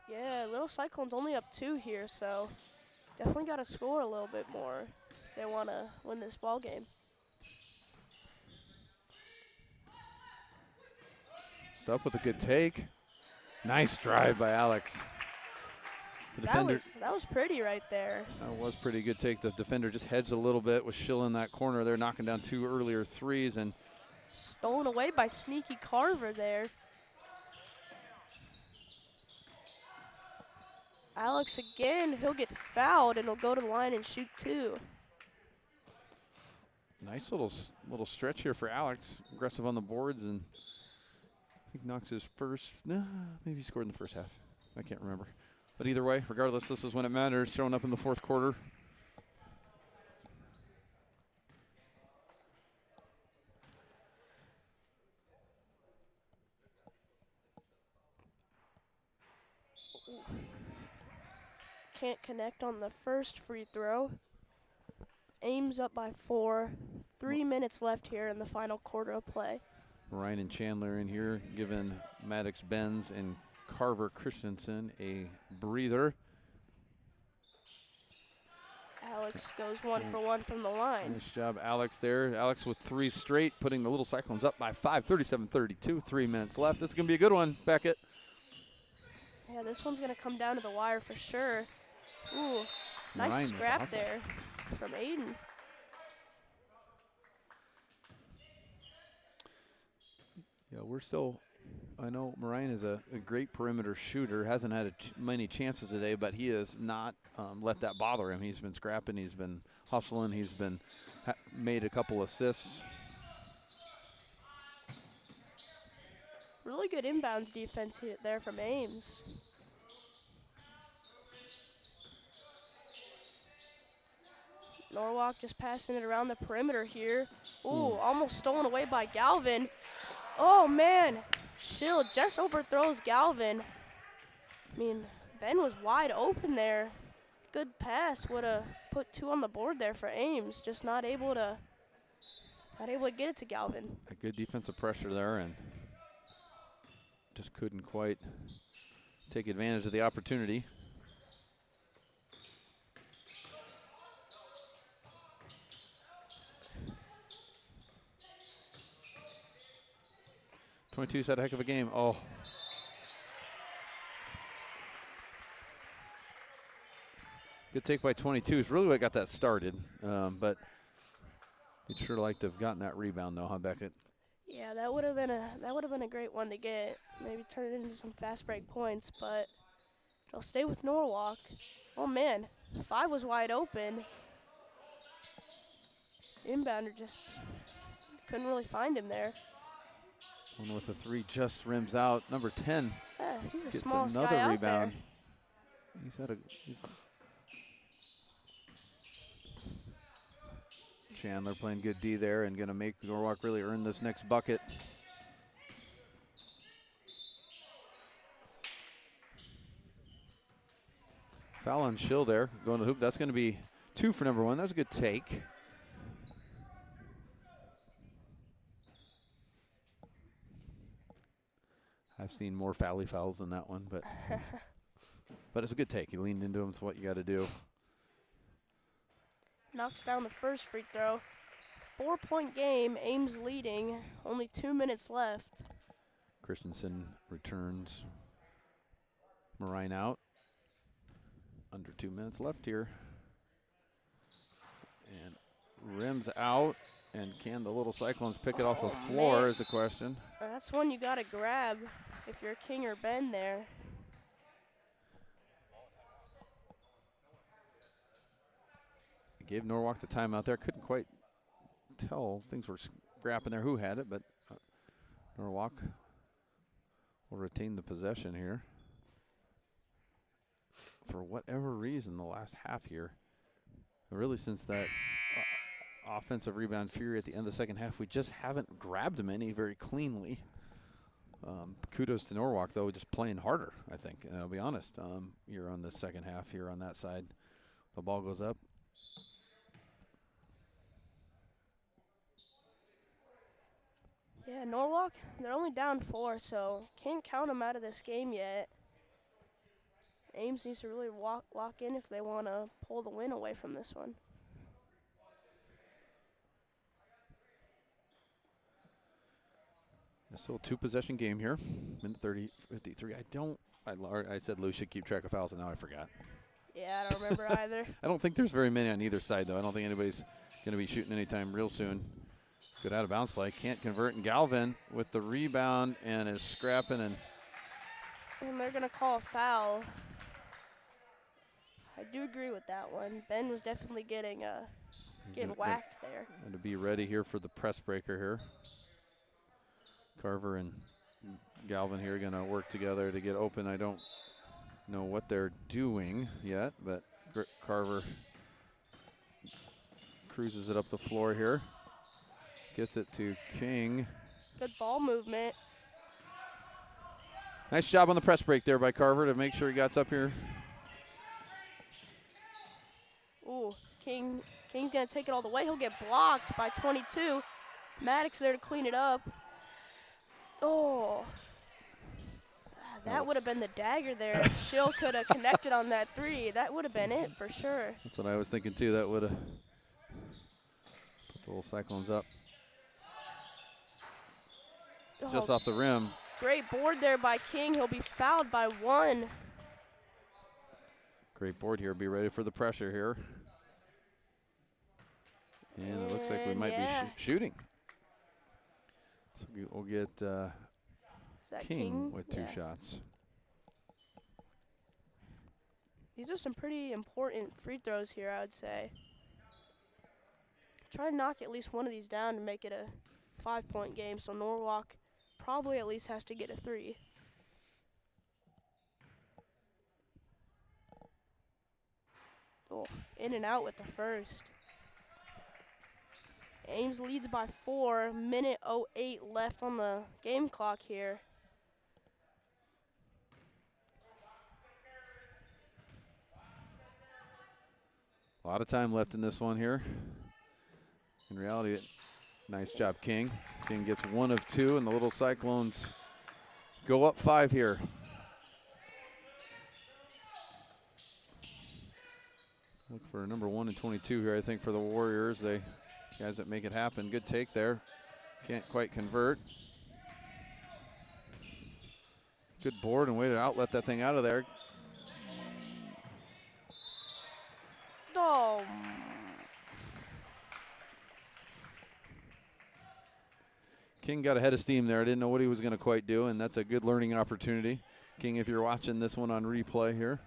yeah, Little Cyclones only up 2 here, so definitely got to score a little bit more if they want to win this ball game. Stuff with a good take. Nice drive by Alex. The defender. That was pretty right there. That was pretty good take. The defender just hedged a little bit, was Schill in that corner there, knocking down 2 earlier threes, and Stolen away by sneaky Carver there. Alex again, he'll get fouled and he'll go to the line and shoot 2. nice little stretch here for Alex. Aggressive on the boards, and I think knocks his first. No, maybe he scored in the first half. I can't remember. But either way, regardless, this is when it matters. Showing up in the fourth quarter. can't connect on the first free throw. Ames up by 4. 3 minutes left here in the final quarter of play. Ryan and Chandler in here giving Maddox Benz and Carver Christensen a breather. Alex goes 1 for 1 from the line. Nice job, Alex, there. Alex with 3 straight, putting the Little Cyclones up by 5, 37-32. 3 minutes left. This is going to be a good one, Beckett. Yeah, this one's going to come down to the wire for sure. Ooh, nice Ryan, scrap awesome. there from Aiden. Yeah, we're still, I know Marion is a great perimeter shooter, hasn't had many chances today, but he has not let that bother him. He's been scrapping, he's been hustling, he's been made a couple assists. Really good inbounds defense there from Ames. Norwalk just passing it around the perimeter here. Ooh, almost stolen away by Galvin. Oh, man. Shield just overthrows Galvin. I mean, Ben was wide open there. Good pass. Would have put 2 on the board there for Ames. Just not able to get it to Galvin. A good defensive pressure there, and just couldn't quite take advantage of the opportunity. '22's had a heck of a game. Oh. Good take by 22 is really what got that started, but you'd sure like to have gotten that rebound though, huh, Beckett? Yeah, that would have been a great one to get. Maybe turn it into some fast break points, but it'll stay with Norwalk. Oh man, 5 was wide open. Inbounder just couldn't really find him there. One with the 3 just rims out. Number 10 Yeah, he's a gets smallest another guy out rebound. there. He's had a Chandler playing good D there and going to make Norwalk really earn this next bucket. Foul on Schill there, going to the hoop. That's going to be 2 for number 1. That was a good take. I've seen more foul-y fouls than that one, but it's a good take. He leaned into him. It's what you got to do. Knocks down the first free throw. 4-point game, Ames leading. Only 2 minutes left. Christensen returns Marine out. Under 2 minutes left here. And rims out. And can the Little Cyclones pick it off the floor man. is the question. That's one you got to grab if you're King or Ben there. Gave Norwalk the timeout there. Couldn't quite tell. Things were scrapping there who had it, but Norwalk will retain the possession here. For whatever reason, the last half here, really since that offensive rebound fury at the end of the second half, we just haven't grabbed many very cleanly. Kudos to Norwalk, though, just playing harder, I think. And I'll be honest, you're on the second half here on that side. The ball goes up. Yeah, Norwalk, they're only down 4, so can't count them out of this game yet. Ames needs to really lock in if they want to pull the win away from this one. Still a 2-possession game here. Minute 53. I said Lou should keep track of fouls, and now I forgot. Yeah, I don't remember either. I don't think there's very many on either side, though. I don't think anybody's going to be shooting anytime real soon. Good out of bounds play. Can't convert. And Galvin with the rebound and is scrapping. And they're going to call a foul. I do agree with that one. Ben was definitely getting whacked there. And to be ready here for the press breaker here. Carver and Galvin here going to work together to get open. I don't know what they're doing yet, but Carver cruises it up the floor here. Gets it to King. Good ball movement. Nice job on the press break there by Carver to make sure he got up here. King's going to take it all the way. He'll get blocked by 22. Maddox there to clean it up. Oh. That would have been the dagger there. If Schill could have connected on that 3, that would have been it for sure. That's what I was thinking too. That would have put the little Cyclones up. Just off the rim. Great board there by King. He'll be fouled by 1. Great board here. Be ready for the pressure here. And it looks like we might be shooting. So we'll get King with 2 shots. These are some pretty important free throws here, I would say. Try to knock at least one of these down to make it a 5-point game, so Norwalk probably at least has to get a 3. Oh, in and out with the first. Ames leads by 4, minute 08 left on the game clock here. A lot of time left in this one here. In reality, nice job, King. King gets 1 of 2, and the little Cyclones go up 5 here. Look for number 1 and 22 here, I think, for the Warriors. They guys that make it happen. Good take there. Can't quite convert. Good board and way to outlet that thing out of there. Oh. King got a head of steam there. I didn't know what he was going to quite do, and that's a good learning opportunity. King, if you're watching this one on replay here.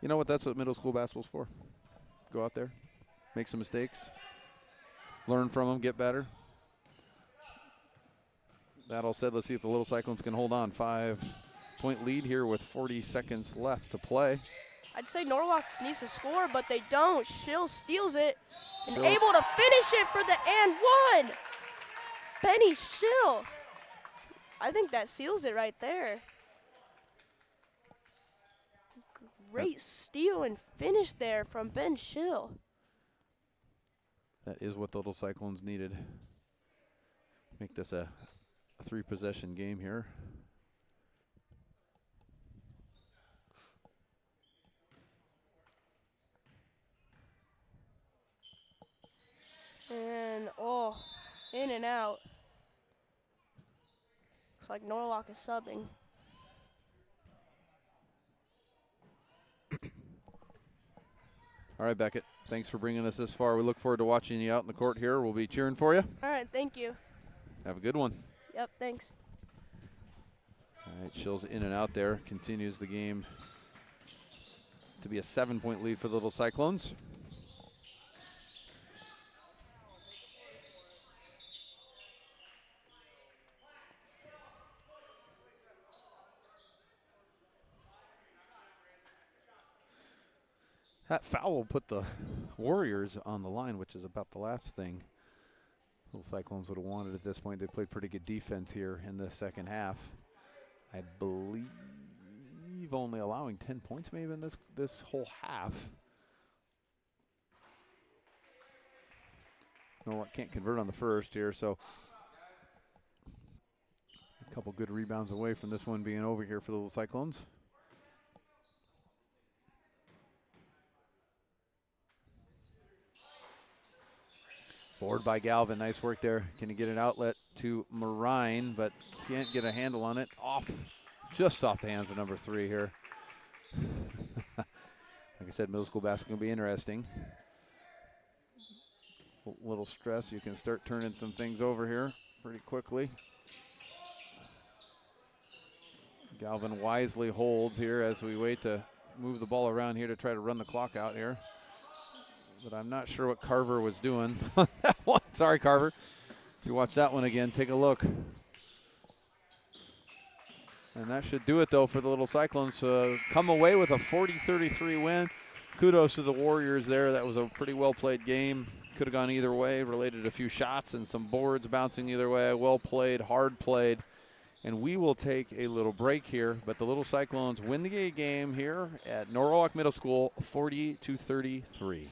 You know what? That's what middle school basketball's for. Go out there, make some mistakes, learn from them, get better. That all said, let's see if the little Cyclones can hold on. 5-point lead here with 40 seconds left to play. I'd say Norwalk needs to score, but they don't. Schill steals it and able to finish it for the and 1. Benny Schill. I think that seals it right there. Great steal and finish there from Ben Schill. That is what the little Cyclones needed. Make this a 3-possession game here. And, oh, in and out. Looks like Norwalk is subbing. All right, Beckett, thanks for bringing us this far. We look forward to watching you out in the court here. We'll be cheering for you. All right, thank you. Have a good one. Yep, thanks. All right, Schill's in and out there. Continues the game to be a 7-point lead for the little Cyclones. That foul will put the Warriors on the line, which is about the last thing little Cyclones would have wanted at this point. They played pretty good defense here in the second half. I believe only allowing 10 points maybe in this whole half. Norwalk can't convert on the first here, so a couple good rebounds away from this one being over here for the little Cyclones. Board by Galvin, nice work there. Can he get an outlet to Marine, but can't get a handle on it. Just off the hands of number 3 here. Like I said, middle school basketball will be interesting. A little stress, you can start turning some things over here pretty quickly. Galvin wisely holds here as we wait to move the ball around here to try to run the clock out here. But I'm not sure what Carver was doing on that one. Sorry, Carver. If you watch that one again, take a look. And that should do it, though, for the little Cyclones. Come away with a 40-33 win. Kudos to the Warriors there. That was a pretty well-played game. Could have gone either way. Related a few shots and some boards bouncing either way. Well played, hard played. And we will take a little break here, but the Little Cyclones win the game here at Norwalk Middle School, 40-33.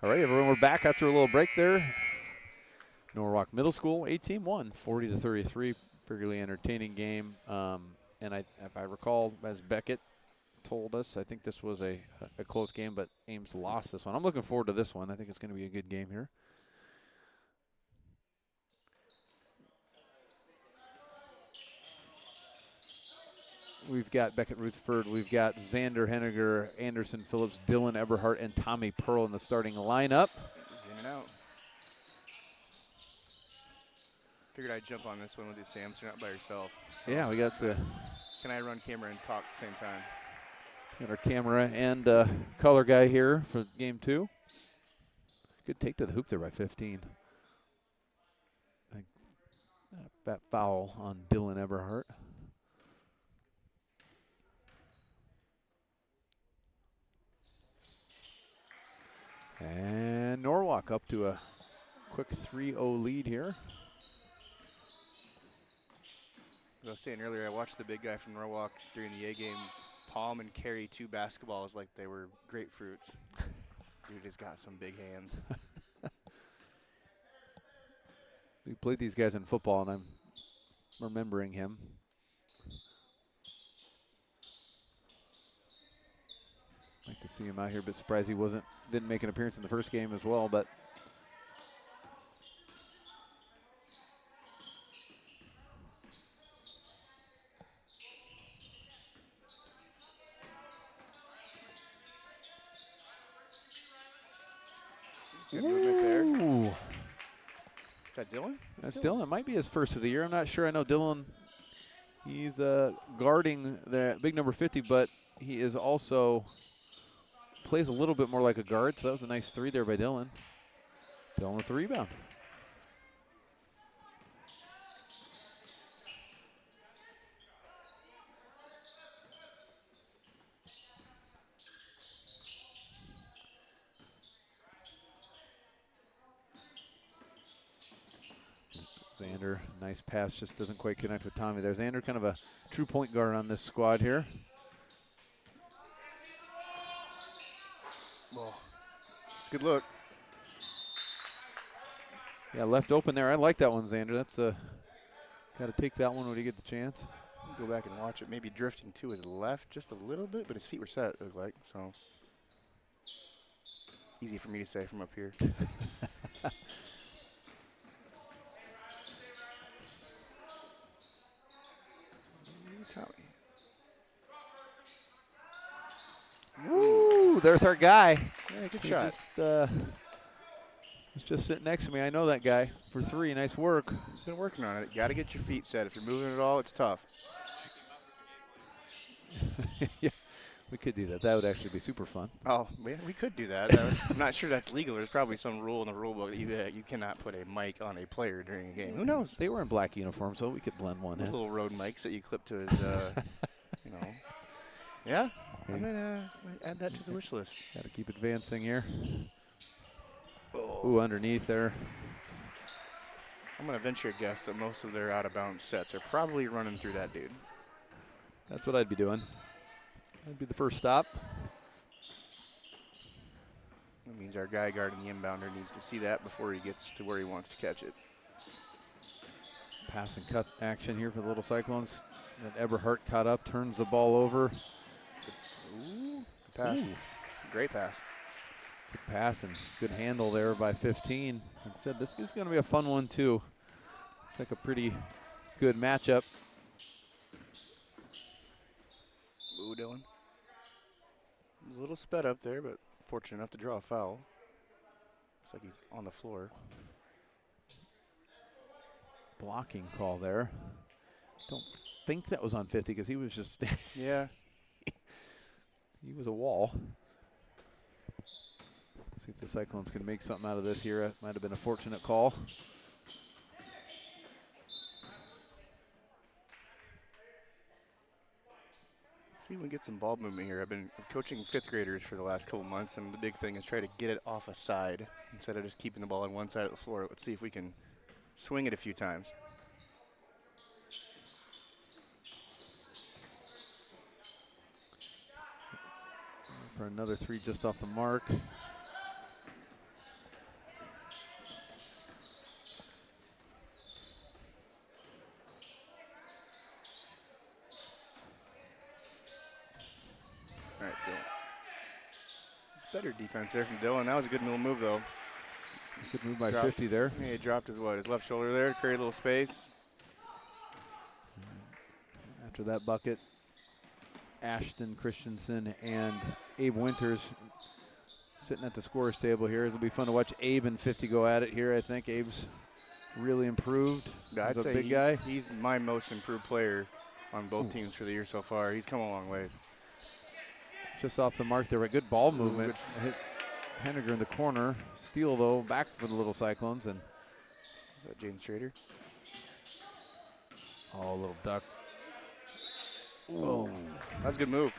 All right, everyone, we're back after a little break there. Norwalk Middle School, A-team won 40-33. Fairly entertaining game. And if I recall, as Beckett told us, I think this was a close game, but Ames lost this one. I'm looking forward to this one. I think it's going to be a good game here. We've got Beckett Rutherford. We've got Xander Henniger, Anderson Phillips, Dylan Eberhardt, and Tommy Pearl in the starting lineup. In and out. Figured I'd jump on this one with you, Sam, so you're not by yourself. Yeah, we got the. Can I run camera and talk at the same time? Got our camera and color guy here for game 2. Good take to the hoop there by 15. That foul on Dylan Eberhardt. And Norwalk up to a quick 3-0 lead here. As I was saying earlier, I watched the big guy from Norwalk during the A game palm and carry 2 basketballs like they were grapefruits. Dude has got some big hands. We played these guys in football, and I'm remembering him. Like to see him out here, but surprised he didn't make an appearance in the first game as well, but good movement there. Ooh. Is that Dylan? That's Dylan. It might be his first of the year. I'm not sure. I know Dylan, he's guarding the big number 50, but he is also plays a little bit more like a guard, so that was a nice 3 there by Dylan. Dylan with the rebound. Xander, nice pass, just doesn't quite connect with Tommy there. Xander, kind of a true point guard on this squad here. Oh, it's a good look. Yeah, left open there. I like that one, Xander. That's got to take that one when you get the chance. Go back and watch it. Maybe drifting to his left just a little bit, but his feet were set, it looked like. So easy for me to say from up here. Woo! There's our guy. Yeah, good He shot. He's just sitting next to me. I know that guy for 3. Nice work. He's been working on it. You got to get your feet set. If you're moving at all, it's tough. Yeah, we could do that. That would actually be super fun. Oh, yeah, we could do that. I'm not sure that's legal. There's probably some rule in the rule book that you cannot put a mic on a player during a game. Who knows? They were in black uniforms, so we could blend one Those in. little road mics that you clip to his, you know. Yeah, I'm going to add that to the wish list. Got to keep advancing here. Oh. Ooh, underneath there. I'm going to venture a guess that most of their out-of-bounds sets are probably running through that dude. That's what I'd be doing. That'd be the first stop. That means our guy guarding the inbounder needs to see that before he gets to where he wants to catch it. Pass and cut action here for the Little Cyclones. And Eberhardt caught up, turns the ball over. Ooh, pass. Ooh. Great pass. Good pass and good handle there by 15. Like I said, this is going to be a fun one, too. It's like a pretty good matchup. Ooh, Dylan. A little sped up there, but fortunate enough to draw a foul. Looks like he's on the floor. Blocking call there. Don't think that was on 50 because he was just Yeah. he was a wall. See if the Cyclones can make something out of this here. It might have been a fortunate call. See if we can get some ball movement here. I've been coaching 5th graders for the last couple months, and the big thing is try to get it off a side instead of just keeping the ball on one side of the floor. Let's see if we can swing it a few times. For another 3 just off the mark. defense there from Dylan. That was a good little move, though. Good move by Drop. 50 there. Yeah, he dropped his what? His left shoulder there, create a little space. After that bucket, Ashton Christensen and Abe Winters sitting at the scorer's table here. It'll be fun to watch Abe and 50 go at it here. I think Abe's really improved. I'd He's a say big guy. He's my most improved player on both teams for the year so far. He's come a long ways. Just off the mark there. A good ball movement. Hit Henniger in the corner. Steal, though, back for the Little Cyclones. And Is that Jaden Strader? oh, a little duck. Oh, that's a good move.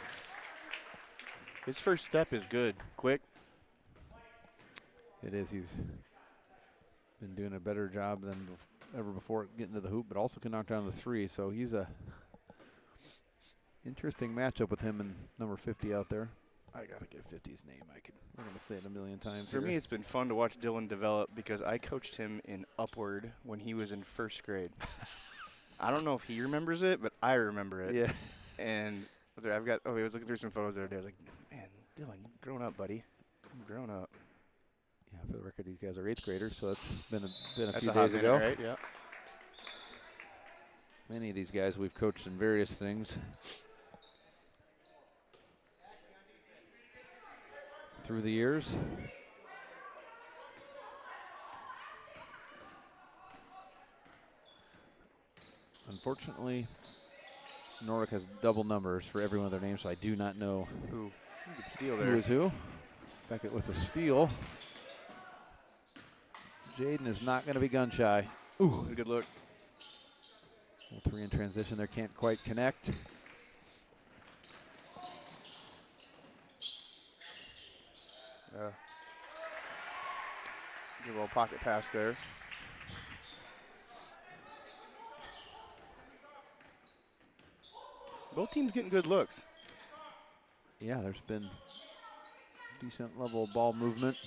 His first step is good, quick. It is. He's been doing a better job than ever before getting to the hoop, but also can knock down the three. So he's a interesting matchup with him and number 50 out there. I gotta get 50's name. I'm gonna say it a million times. For me, it's been fun to watch Dylan develop because I coached him in Upward when he was in first grade. I don't know if he remembers it, but I remember it. Yeah. And he was looking through some photos the other day. I was like, man, Dylan, you've grown up, buddy. You've grown up. Yeah, for the record, these guys are 8th graders, so that's been a That's few a hot days ago. minute, right? Yeah. Many of these guys we've coached in various things through the years. Unfortunately, Norwalk has double numbers for every one of their names, so I do not know Ooh, good steal there. who is who. Beckett with a steal. Jaden is not going to be gun shy. Ooh, Good look. three in transition there, can't quite connect. Good little pocket pass there. Both teams getting good looks. Yeah, there's been decent level of ball movement.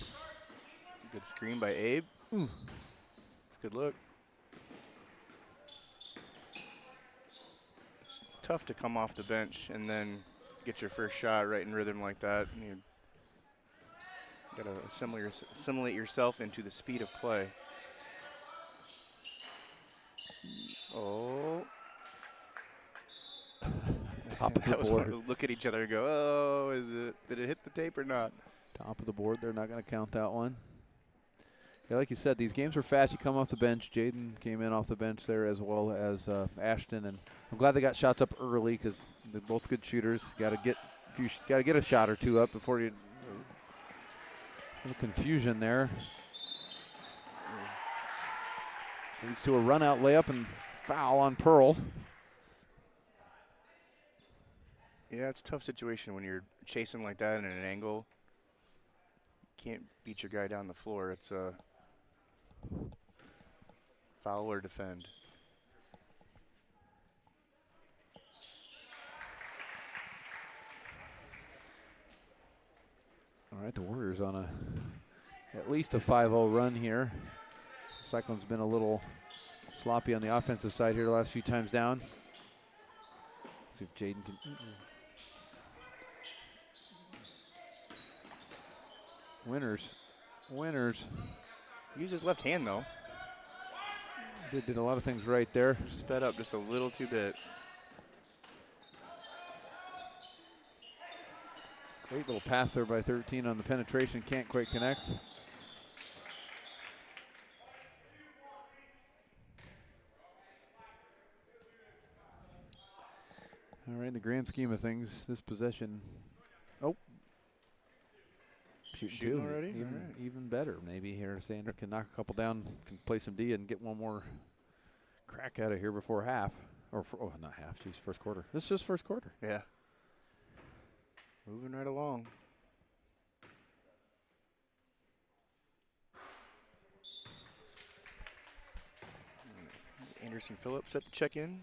Good screen by Abe. It's a good look. It's tough to come off the bench and then get your first shot right in rhythm like that. You got to assimilate yourself into the speed of play. Oh. Top of the That was board. fun to look at each other and go, oh, did it hit the tape or not? Top of the board, they're not going to count that one. Yeah, like you said, these games are fast. You come off the bench. Jaden came in off the bench there as well as Ashton, and I'm glad they got shots up early because they're both good shooters. Got to get a shot or two up before you. A little confusion there. Leads to a run-out layup and foul on Pearl. Yeah, it's a tough situation when you're chasing like that in an angle. Can't beat your guy down the floor. It's a foul or defend. All right, the Warriors on at least a 5-0 run here. Cyclones been a little sloppy on the offensive side here the last few times down. See if Jaden can. Winners. Use his left hand though. Did a lot of things right there. Just sped up just a little too bit. Great little pass there by 13 on the penetration. Can't quite connect. All right, in the grand scheme of things, this possession. Oh. Shooting two. already? Even, All right. even better. Maybe here Sander can knock a couple down, can play some D and get one more crack out of here before half. Or, not half, geez, first quarter. This is just first quarter. Yeah. Moving right along. Anderson Phillips set to check in.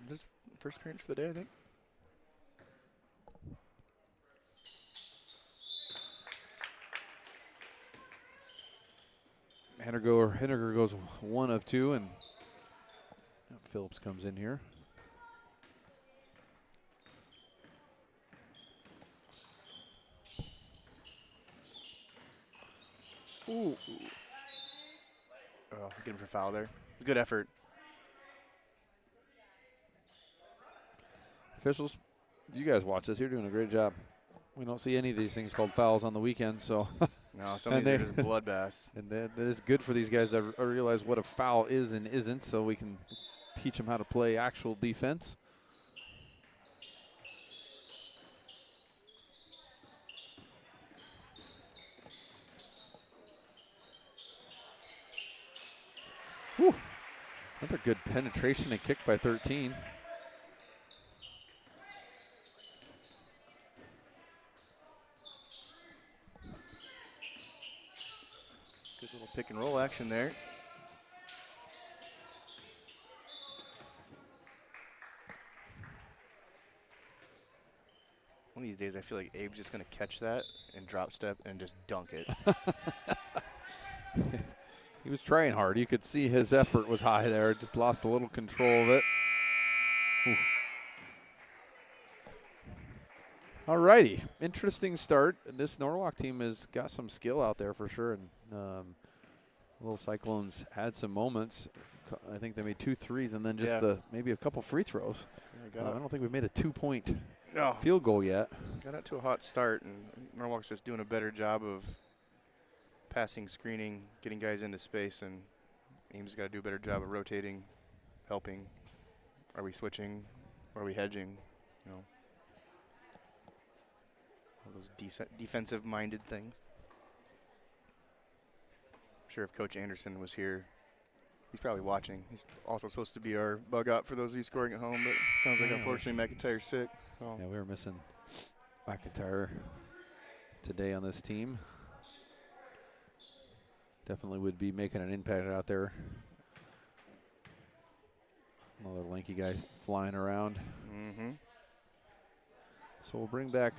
This first appearance for the day, I think. Henniger goes 1 of 2, and Phillips comes in here. Ooh. Oh, get him for foul there. It's a good effort. Officials, you guys watch this. You're doing a great job. We don't see any of these things called fouls on the weekend, so. No, some of these are just bloodbaths. And that is good for these guys to realize what a foul is and isn't, so we can teach them how to play actual defense. Whew. Another good penetration and kick by 13. Good little pick and roll action there. One of these days, I feel like Abe's just going to catch that and drop step and just dunk it. He was trying hard. You could see his effort was high there. Just lost a little control of it. All righty. Interesting start. This Norwalk team has got some skill out there for sure. And Little Cyclones had some moments. I think they made 2 threes and then just maybe a couple free throws. I don't think we've made a 2-point field goal yet. Got out to a hot start, and Norwalk's just doing a better job of passing, screening, getting guys into space, and Ames got to do a better job of rotating, helping. Are we switching? Are we hedging? You know, all those defensive-minded things. I'm sure if Coach Anderson was here, he's probably watching. He's also supposed to be our bug out for those of you scoring at home, but sounds like unfortunately McIntyre's sick. So. Yeah, we were missing McIntyre today on this team. Definitely would be making an impact out there. Another lanky guy flying around. Mm-hmm. So we'll bring back,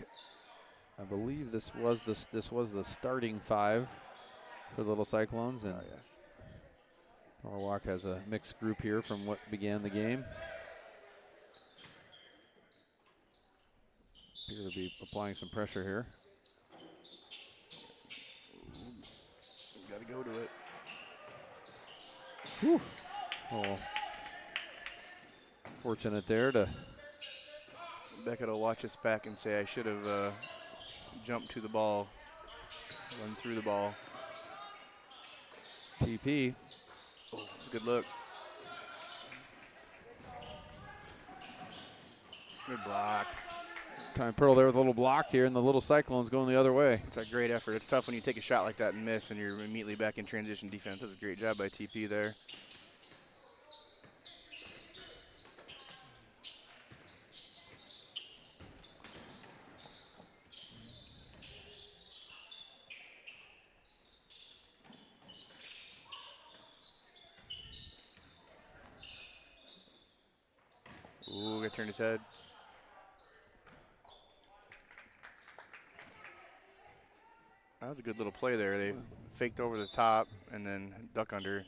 I believe this was the starting 5 for the Little Cyclones, and yes. Norwalk has a mixed group here from what began the game. Appear to be applying some pressure here. Got to go to it. Whew. Oh, fortunate there to. Becca will watch us back and say I should have jumped to the ball, run through the ball. TP. Oh, it's a good look. Good block. Time Pearl there with a little block here, and the Little Cyclones going the other way. It's a great effort. It's tough when you take a shot like that and miss, and you're immediately back in transition defense. That's a great job by TP there. Ooh, got to turn his head. That was a good little play there. They faked over the top and then duck under.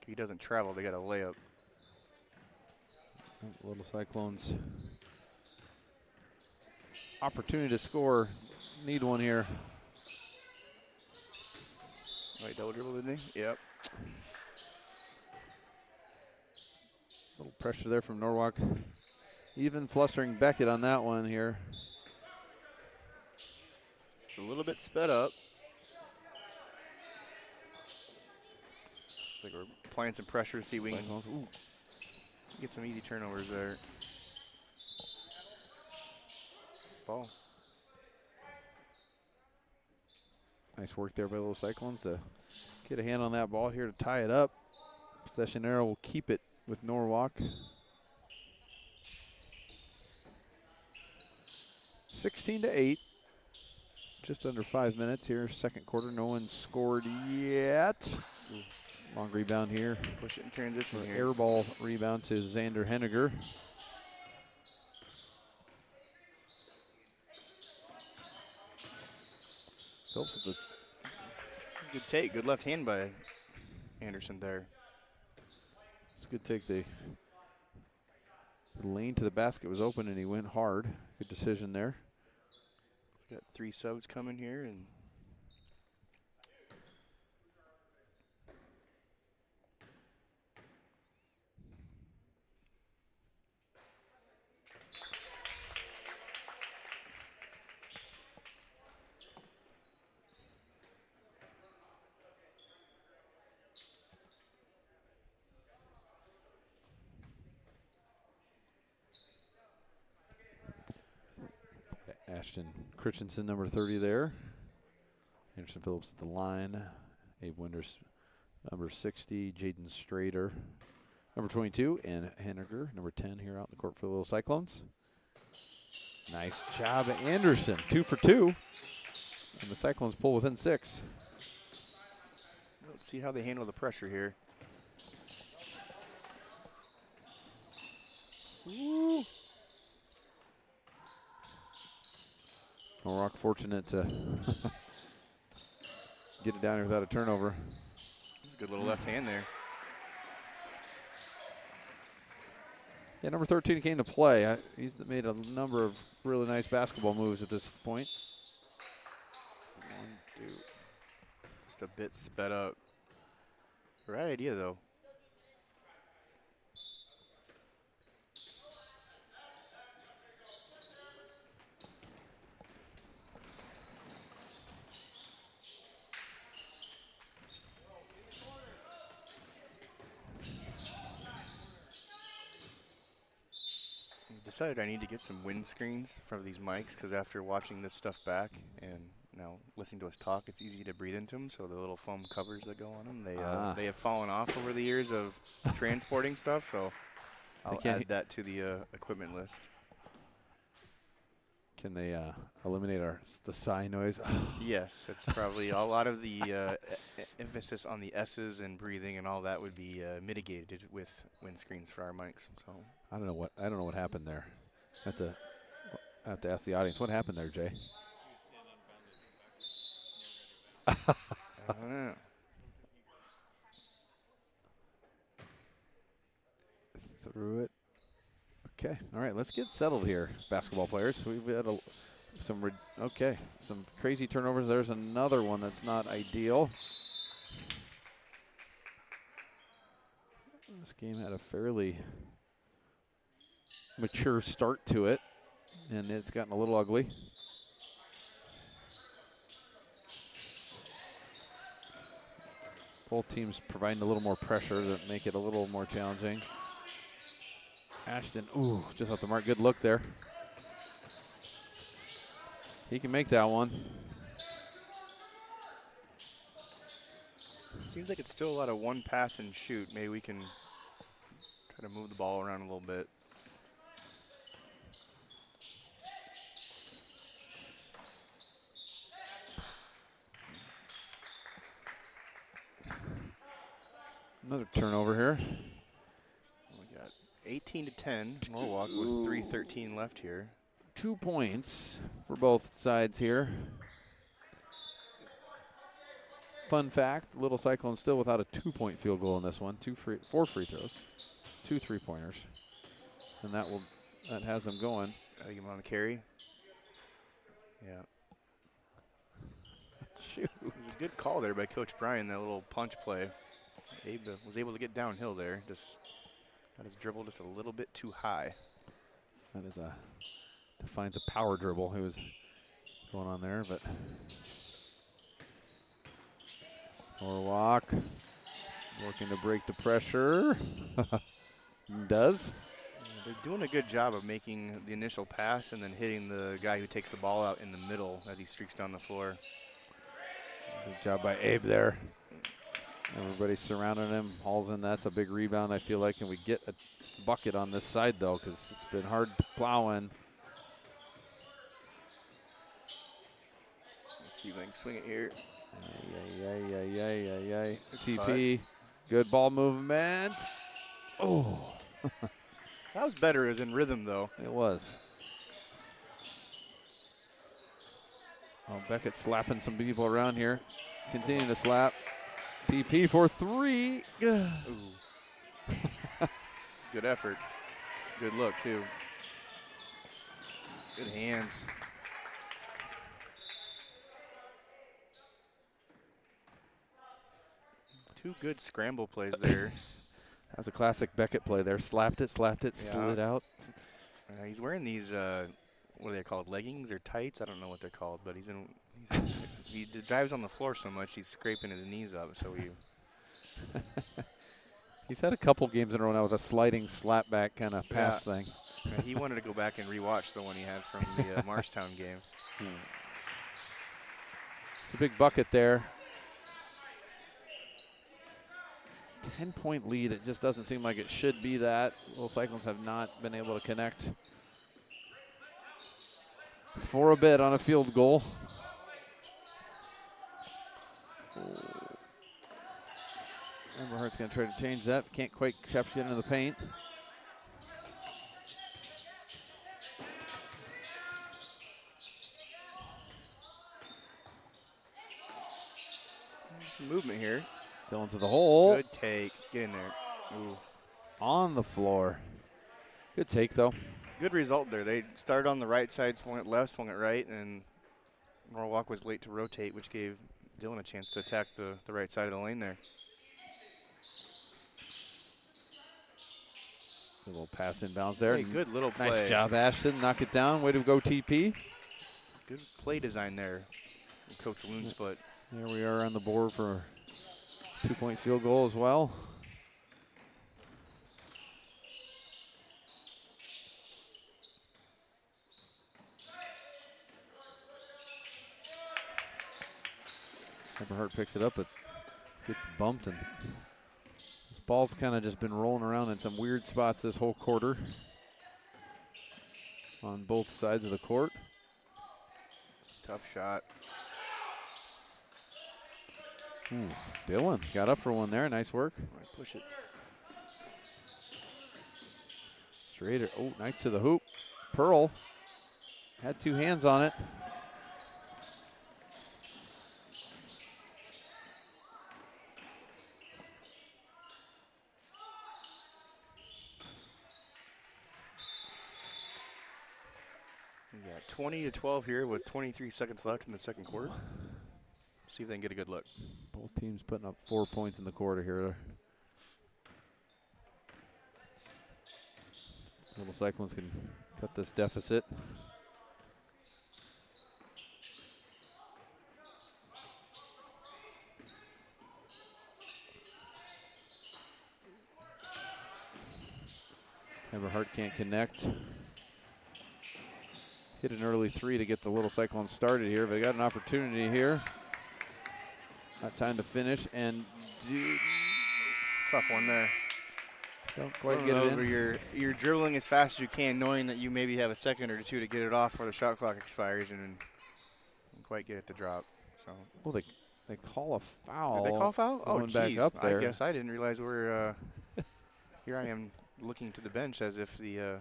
If he doesn't travel, they got a layup. Little Cyclones. Opportunity to score. Need one here. Right, double dribble, didn't he? Yep. Little pressure there from Norwalk. Even flustering Beckett on that one here. It's a little bit sped up. It's like we're applying some pressure to see if we can get some easy turnovers there. Ball. Nice work there by the Little Cyclones to get a hand on that ball here to tie it up. Possession arrow will keep it with Norwalk. 16-8. Just under 5 minutes here. Second quarter, no one's scored yet. Ooh. Long rebound here. Push it in transition here. Air ball rebound to Xander Henniger. Phelps with the good take. Good left hand by Anderson there. It's a good take. The lane to the basket was open and he went hard. Good decision there. Got 3 subs coming here, and Ashton Christensen, number 30 there. Anderson Phillips at the line. Abe Winters, number 60. Jaden Strader, number 22. And Henniger, number 10, here out in the court for the Little Cyclones. Nice job, Anderson. 2 for 2. And the Cyclones pull within 6. Let's see how they handle the pressure here. Ooh. Norwalk fortunate to get it down here without a turnover. Good little left hand there. Yeah, number 13 came to play. He's made a number of really nice basketball moves at this point. 1, 2. Just a bit sped up. Right idea, though. Decided I need to get some windscreens for these mics because after watching this stuff back and now listening to us talk, it's easy to breathe into them. So the little foam covers that go on them, they have fallen off over the years of transporting stuff. So I'll add that to the equipment list. Can they eliminate the sigh noise? Yes, it's probably a lot of the emphasis on the S's and breathing and all that would be mitigated with windscreens for our mics. So I don't know what happened there. I have to ask the audience what happened there, Jay. I don't know. Through it. Okay, all right, let's get settled here, basketball players. We've had some crazy turnovers. There's another one that's not ideal. This game had a fairly mature start to it, and it's gotten a little ugly. Both teams providing a little more pressure to make it a little more challenging. Ashton, ooh, just off the mark. Good look there. He can make that one. Seems like it's still a lot of one pass and shoot. Maybe we can try to move the ball around a little bit. Another turnover here. 18-10, Norwalk with 3:13 left here. 2 points for both sides here. Fun fact, Little Cyclones still without a 2-point field goal in this one. 4 free throws, 2 3-pointers. And that has them going. Get him on the carry. Yeah. Shoot. It was a good call there by Coach Bryan, that little punch play. Abe was able to get downhill there. Just got his dribble just a little bit too high. That defines a power dribble. He was going on there, but Norwalk working to break the pressure. Does. They're doing a good job of making the initial pass and then hitting the guy who takes the ball out in the middle as he streaks down the floor. Good job by Abe there. Everybody's surrounding him. Hauls in. That's a big rebound, I feel like. Can we get a bucket on this side, though, because it's been hard plowing. Let's see if I can swing it here. Yay. TP. Good ball movement. Oh. That was better as in rhythm, though. It was. Oh, Beckett slapping some people around here. Continuing to slap. TP for 3. Ooh. Good effort. Good look, too. Good hands. Two good scramble plays there. That was a classic Beckett play there. Slapped it, slid out. He's wearing these, what are they called, leggings or tights? I don't know what they're called, but he drives on the floor so much he's scraping his knees up. So He's had a couple games in a row now with a sliding slapback kind of pass thing. Yeah, he wanted to go back and rewatch the one he had from the Marshtown game. It's a big bucket there. 10-point lead. It just doesn't seem like it should be that. Little Cyclones have not been able to connect for a bit on a field goal. Eberhardt's going to try to change that. Can't quite capture it into the paint. Some movement here. Still into the hole. Good take. Get in there. Ooh. On the floor. Good take, though. Good result there. They started on the right side, swung it left, swung it right, and Norwalk was late to rotate, which gave Dylan a chance to attack the right side of the lane there. A little pass inbounds there. Hey, good little play. Nice job, Ashton. Knock it down. Way to go, TP. Good play design there, Coach Loonsfoot. There we are on the board for a 2-point field goal as well. Eberhardt picks it up, but gets bumped, and this ball's kind of just been rolling around in some weird spots this whole quarter on both sides of the court. Tough shot. Ooh, Dylan got up for one there. Nice work. Right, push it. Straighter. Oh, nice to the hoop. Pearl had two hands on it. We got 20-12 here with 23 seconds left in the second quarter. See if they can get a good look. Both teams putting up 4 points in the quarter here. Little Cyclones can cut this deficit. Eberhardt can't connect. Hit an early three to get the Little Cyclones started here, but they got an opportunity here. Got time to finish, and Tough one there. don't It's quite one get of it those in. where you're dribbling as fast as you can, knowing that you maybe have a second or two to get it off before the shot clock expires, and don't quite get it to drop. So Well, they call a foul. did they call foul? Oh, going back geez. up there. I guess I didn't realize we're here. I am looking to the bench as if the.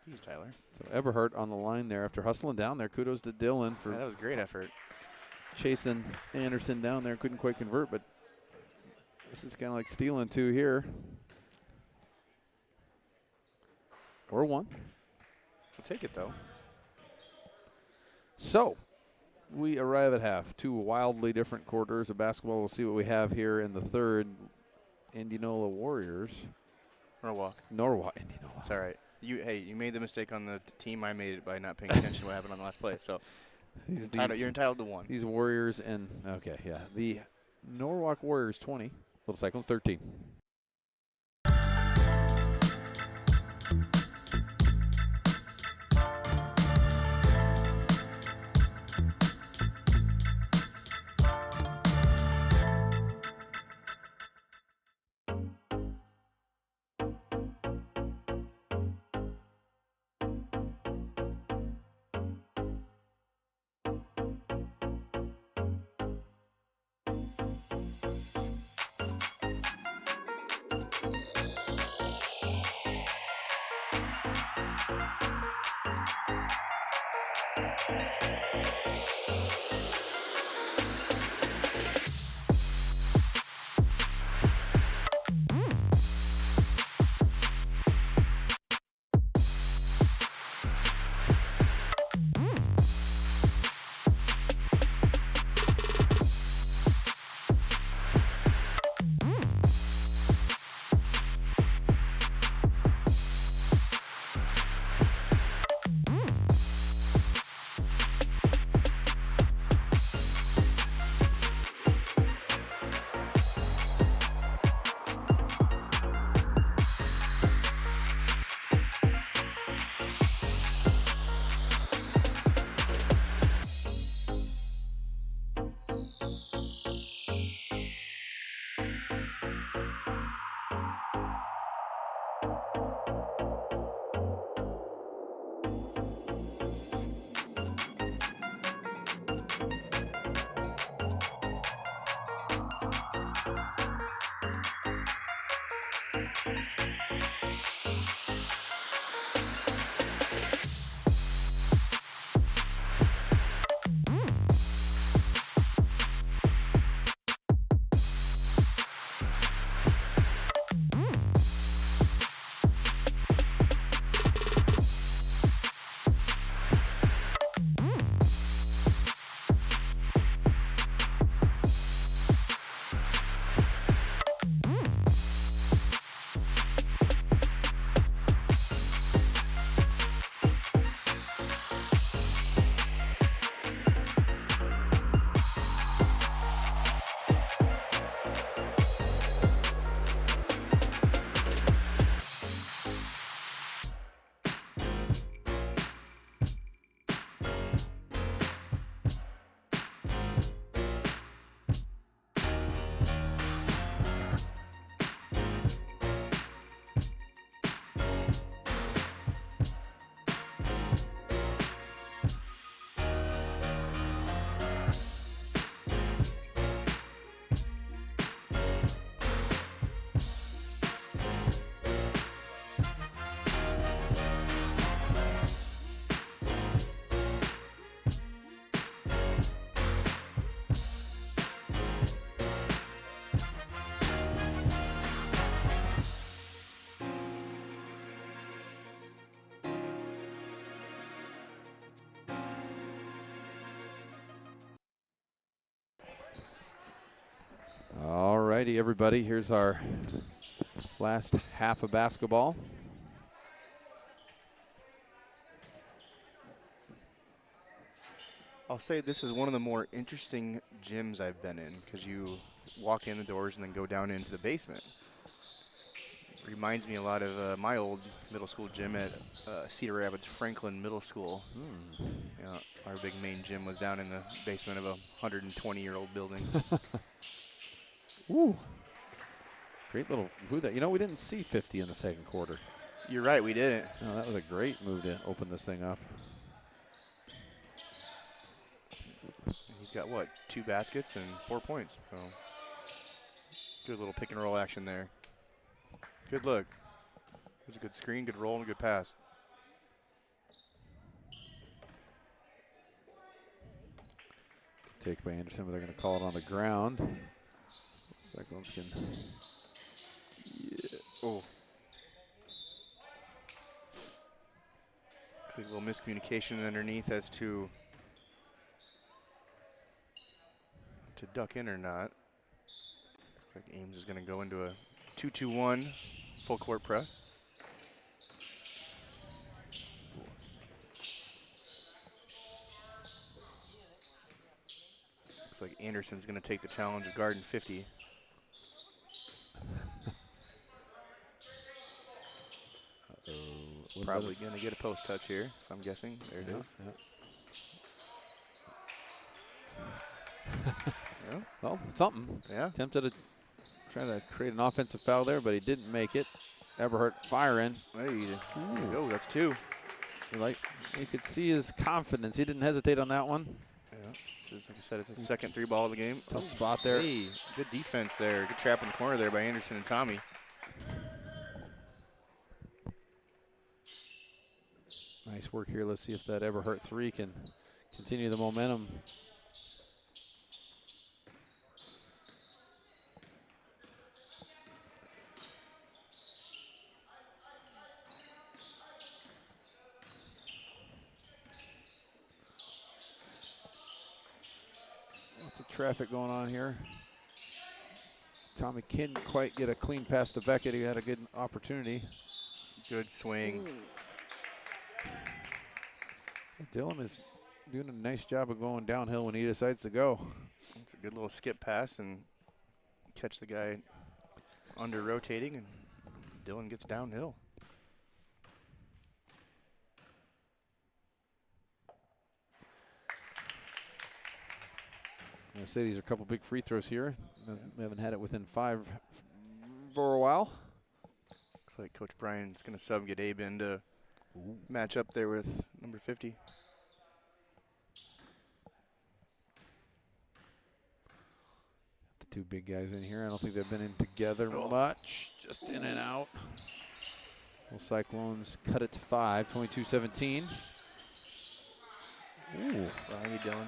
Geez, Tyler. So Eberhardt on the line there after hustling down there. Kudos to Dylan for Yeah, that was a great effort. chasing Anderson down there. Couldn't quite convert, but this is kind of like stealing two here. Or one. We'll take it though. So we arrive at half. Two wildly different quarters of basketball. We'll see what we have here in the third. Indianola Warriors. Norwalk. Norwalk. Indianola. It's all right. You made the mistake on the team. I made it by not paying attention to what happened on the last play. So you're entitled to one. These Warriors and, okay, yeah. The Norwalk Warriors 20, Little Cyclones 13. All righty, everybody. Here's our last half of basketball. I'll say this is one of the more interesting gyms I've been in because you walk in the doors and then go down into the basement. Reminds me a lot of my old middle school gym at Cedar Rapids Franklin Middle School. Yeah, our big main gym was down in the basement of a 120-year-old building. Ooh. Great little move that. You know, we didn't see 50 in the second quarter. You're right, we didn't. No, that was a great move to open this thing up. He's got, what, 2 baskets and 4 points. So good little pick and roll action there. Good look. It was a good screen, good roll, and a good pass. Take by Anderson, but they're going to call it on the ground. Cyclones can. Yeah. Oh. Looks like a little miscommunication underneath as to duck in or not. Looks like Ames is going to go into a 2-2-1 full court press. Looks like Anderson's going to take the challenge of guarding 50. Probably going to get a post touch here, if I'm guessing. There it is. Yeah. Well, something. Yeah. Attempted to try to create an offensive foul there, but he didn't make it. Eberhardt firing. Hey, oh, that's 2. You could see his confidence. He didn't hesitate on that one. Yeah. Just like I said, it's the second 3 ball of the game. Tough spot there. Hey, good defense there. Good trap in the corner there by Anderson and Tommy. Nice work here. Let's see if that Eberhardt 3 can continue the momentum. Lots of traffic going on here. Tommy couldn't quite get a clean pass to Beckett. He had a good opportunity. Good swing. Dylan is doing a nice job of going downhill when he decides to go. It's a good little skip pass and catch the guy under rotating, and Dylan gets downhill. I say these are a couple big free throws here. We haven't had it within 5 for a while. Looks like Coach Bryan's going to sub, get Abe in to match up there with number 50. The 2 big guys in here. I don't think they've been in together much. Just in and out. Well, Cyclones cut it to 5, 22-17. Ooh. How you doing?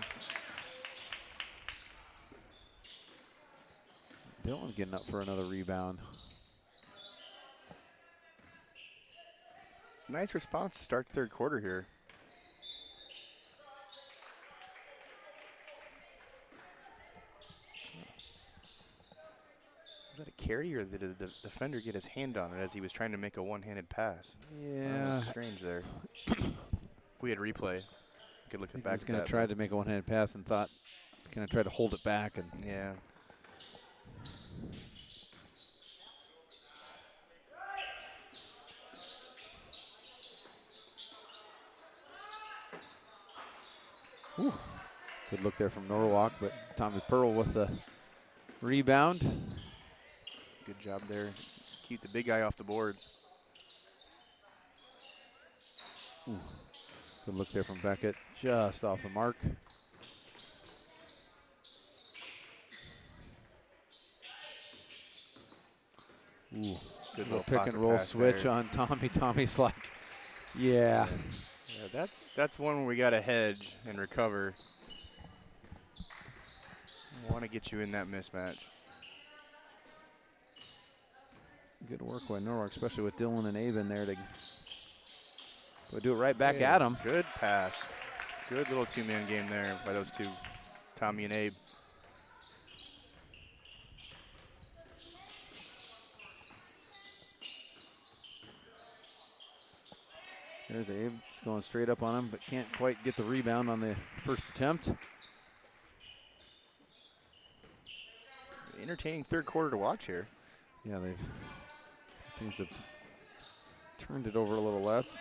Dylan getting up for another rebound. It's a nice response to start the third quarter here. Was that a carry, or did the defender get his hand on it as he was trying to make a one-handed pass? Yeah. That was strange there. If we had replay, we could look He back was at going that. to try to make a one-handed pass and thought, kind of tried to hold it back. And Yeah. Ooh. Good look there from Norwalk, but Tommy Pearl with the rebound. Good job there. Keep the big guy off the boards. Ooh. Good look there from Beckett, just off the mark. Ooh. Good little little pick and roll switch there. on Tommy. Tommy's like, yeah. Yeah, that's one where we got to hedge and recover. I want to get you in that mismatch. Good work by Norwalk, especially with Dylan and Abe in there to do it right back at him. Good pass. Good little two-man game there by those two, Tommy and Abe. There's Abe. Just going straight up on him, but can't quite get the rebound on the first attempt. Entertaining third quarter to watch here. Yeah, teams have turned it over a little less.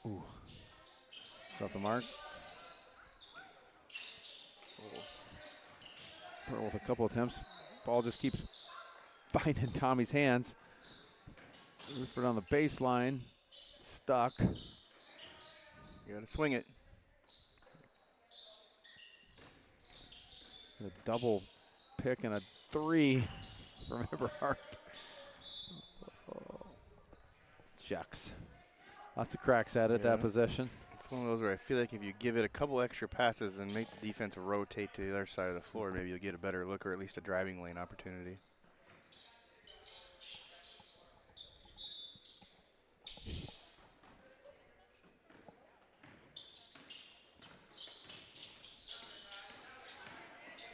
Ooh. It's off the mark. Pearl with a couple attempts. Ball just keeps finding Tommy's hands. Rutherford on the baseline. Stuck. You got to swing it. A double pick and a three from Eberhardt. Shucks. Lots of cracks at it, that possession. It's one of those where I feel like if you give it a couple extra passes and make the defense rotate to the other side of the floor, maybe you'll get a better look or at least a driving lane opportunity.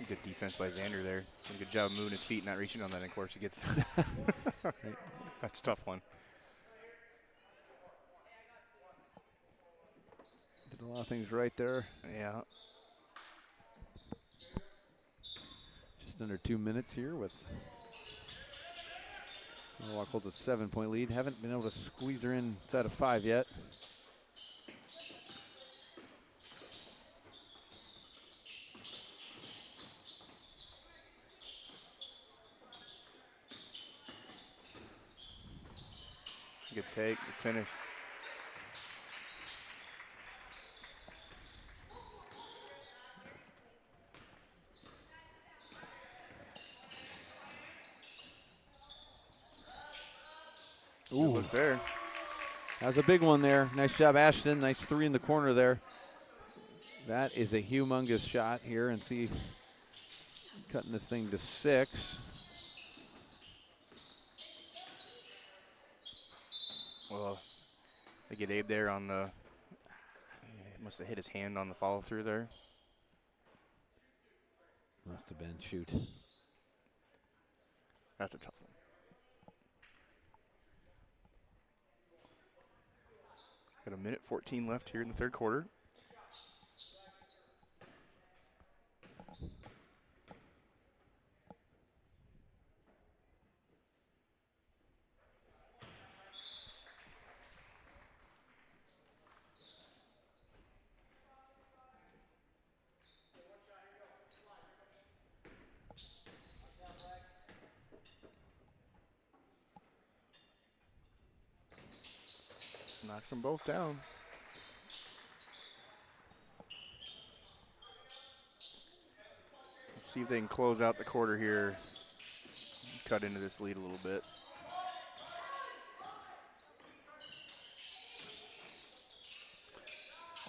Good defense by Xander there. Did a good job of moving his feet, not reaching on that, and of course he gets that's a tough one. Did a lot of things right there. Yeah. Just under 2 minutes here with Norwalk holds a 7-point lead. Haven't been able to squeeze her inside of 5 yet. Good take, good finish. Ooh, look there. That was a big one there. Nice job, Ashton. Nice three in the corner there. That is a humongous shot here, and see, cutting this thing to 6. Well, they get Abe there on the, must have hit his hand on the follow through there. Must have been, shoot. That's a tough one. Got a minute 14 left here in the third quarter. Knocks them both down. Let's see if they can close out the quarter here. Cut into this lead a little bit.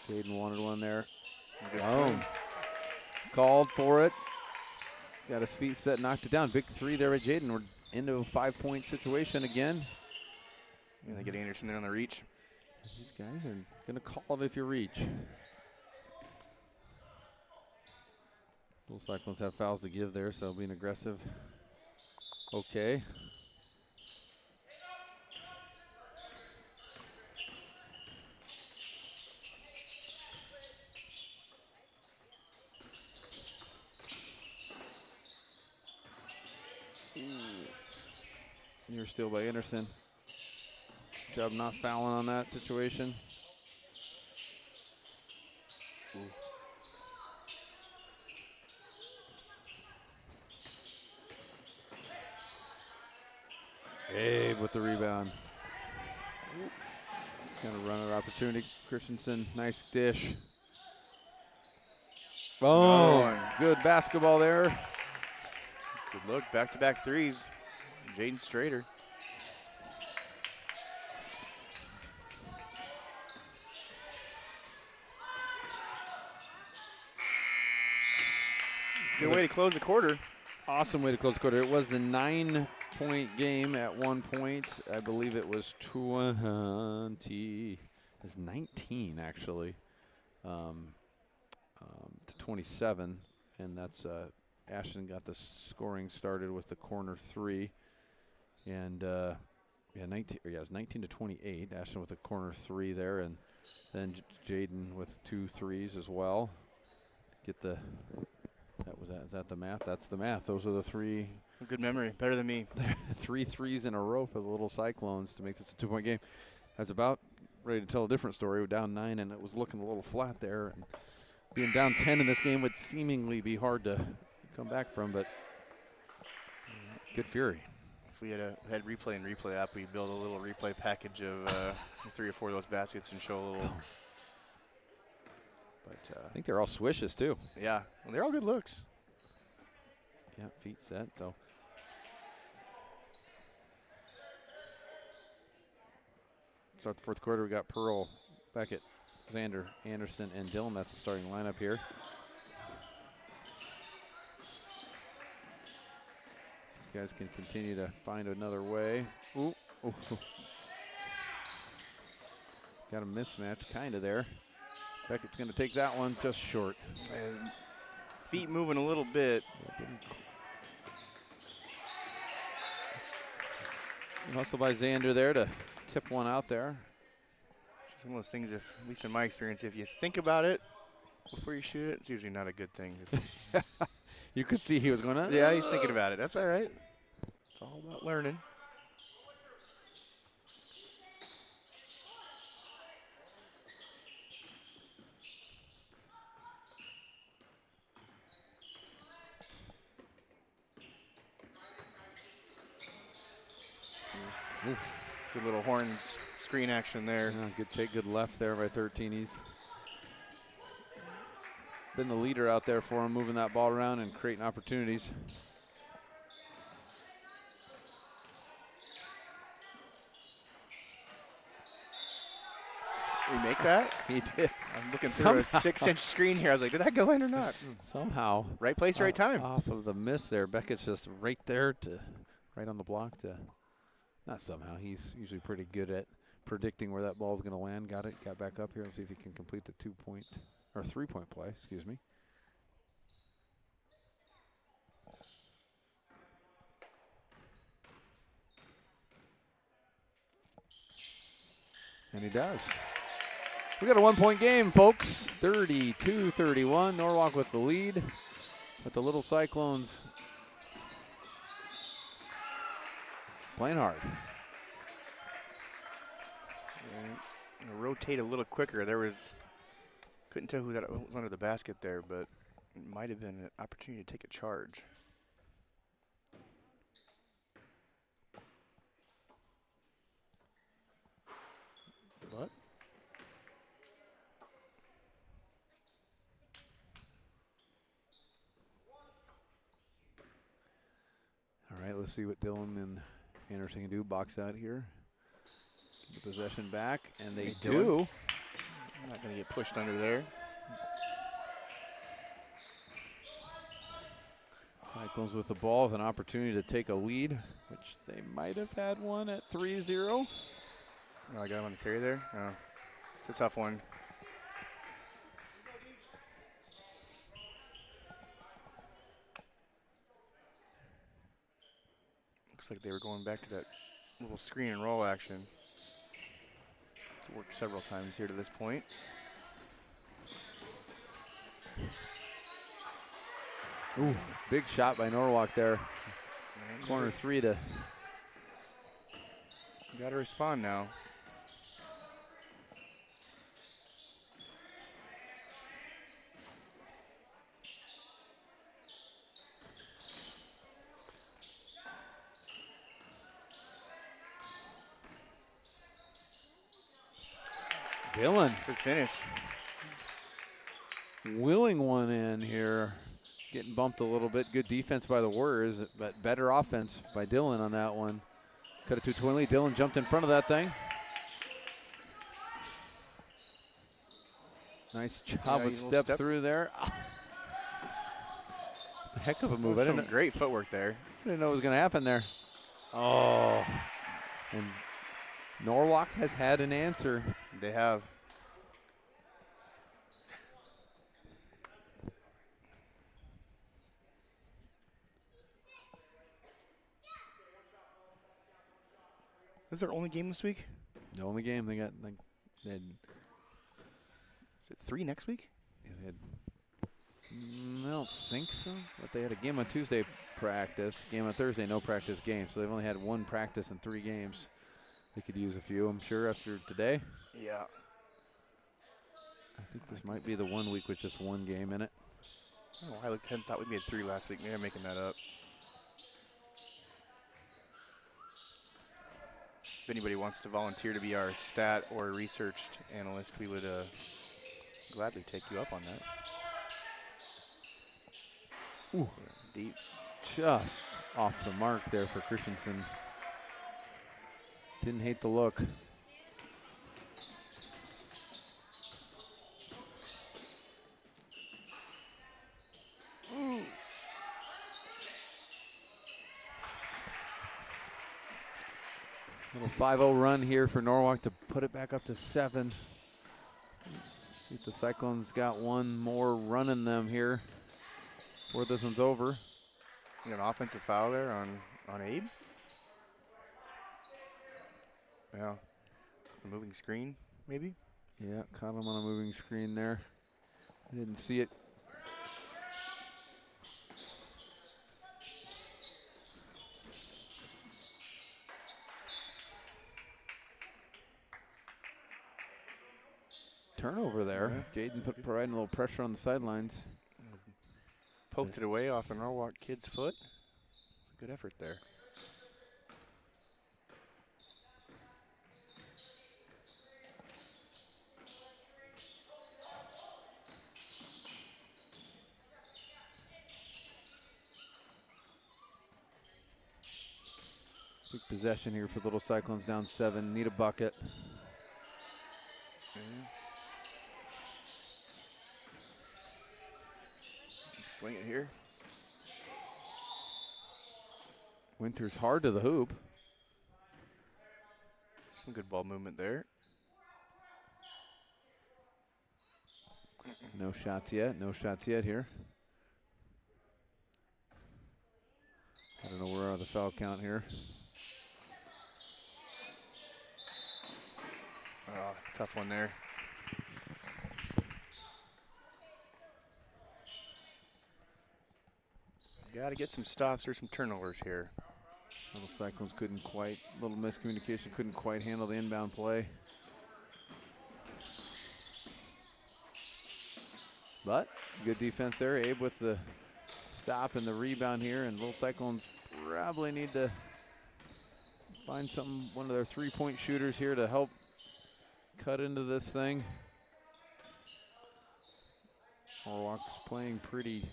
Caden wanted one there. Good swing. Called for it. Got his feet set, knocked it down. Big three there at Jaden. We're into a 5-point situation again. Yeah, they get Anderson there on the reach. These guys are going to call it if you reach. Little Cyclones have fouls to give there, so being aggressive. Okay. Near steal by Anderson. Good job not fouling on that situation. Ooh. Abe with the rebound. Kind of run an opportunity. Christensen, nice dish. Oh, good basketball there. Good look, back-to-back threes. Jaden Strader. Good way to close the quarter. Awesome way to close the quarter. It was a 9-point game at one point. I believe it was 20. It was 19 actually, to 27, and that's Ashton got the scoring started with the corner three. And yeah, 19. Or yeah, it was 19-28. Ashton with a corner 3 there, and then Jaden with 2 threes as well. Get the. Is that the math? That's the math. Those are the 3. Good memory, better than me. 3 threes in a row for the Little Cyclones to make this a 2-point game. I was about ready to tell a different story. We're down 9, and it was looking a little flat there. And being down 10 in this game would seemingly be hard to come back from, but good fury. If we had replay and replay app, we'd build a little replay package of 3 or 4 of those baskets and show a little. But I think they're all swishes too. yeah, well, they're all good looks. Yeah, feet set. So start the 4th quarter. We got Pearl, Beckett, Xander, Anderson, and Dillon. That's the starting lineup here. These guys can continue to find another way. Ooh. Ooh. Got a mismatch kind of there. Beckett's going to take that one just short. And feet moving a little bit. Hustle by Xander there to tip one out there. It's one of those things, at least in my experience, if you think about it before you shoot it, it's usually not a good thing. You could see he was going to. Yeah, he's thinking about it. That's all right. It's all about learning. Ooh. Good little horns screen action there. Yeah, good take, good left there by 13. He's been the leader out there for him, moving that ball around and creating opportunities. Did he make that? He did. I'm looking through a 6-inch screen here. I was like, did that go in or not? Somehow. Right place, right time. Off of the miss there. Beckett's just right there right on the block to. Not somehow. He's usually pretty good at predicting where that ball is going to land. Got it. Got back up here. Let's see if he can complete the 2-point or 3-point play. Excuse me. And he does. We got a 1-point game, folks. 32-31. Norwalk with the lead. But the Little Cyclones playing hard. Rotate a little quicker. Couldn't tell who that was under the basket there, but it might have been an opportunity to take a charge. But all right, let's see what Dillon and Anderson can do. Box out here. Get the possession back, and they do. I'm not going to get pushed under there. Cyclones with the ball with an opportunity to take a lead, which they might have had one at 3-0. Oh, I got him on the carry there? Oh, it's a tough one. Looks like they were going back to that little screen and roll action. It's worked several times here to this point. Ooh, big shot by Norwalk there. Corner 3 to. You got to respond now. Dillon. Good finish. Willing one in here. Getting bumped a little bit. Good defense by the Warriors, but better offense by Dillon on that one. Cut it to 2-20. Dillon jumped in front of that thing. Nice job with step through there. It's a heck of a move. Some great footwork there. I didn't know what was going to happen there. Oh. And Norwalk has had an answer. They have. This is their only game this week? The only game they got, like, they had, Is it 3 next week? they had, I don't think so, but they had a game on Tuesday practice, game on Thursday, no practice game. So they've only had 1 practice in 3 games. They could use a few, I'm sure, after today. Yeah. I think this might be the 1 week with just 1 game in it. I don't know why I thought we had 3 last week. Maybe I'm making that up. If anybody wants to volunteer to be our stat or research analyst, we would gladly take you up on that. Ooh. Deep. Just off the mark there for Christensen. Didn't hate the look. Little 5-0 run here for Norwalk to put it back up to 7. See if the Cyclones got one more run in them here before this one's over. You got an offensive foul there on Abe? Yeah. A moving screen, maybe? Yeah, caught him on a moving screen there. I didn't see it. Turnover there. Yeah. Jaden providing a little pressure on the sidelines. Poked it away off the Norwalk kid's foot. Good effort there. Big possession here for Little Cyclones, down 7. Need a bucket. Swing it here. Winters hard to the hoop. Some good ball movement there. No shots yet. No shots yet here. I don't know where are the foul count here. Tough one there. Got to get some stops or some turnovers here. Little Cyclones couldn't quite, little miscommunication, couldn't quite handle the inbound play. But good defense there. Abe with the stop and the rebound here, and Little Cyclones probably need to find one of their 3-point shooters here to help cut into this thing. Norwalk's playing pretty.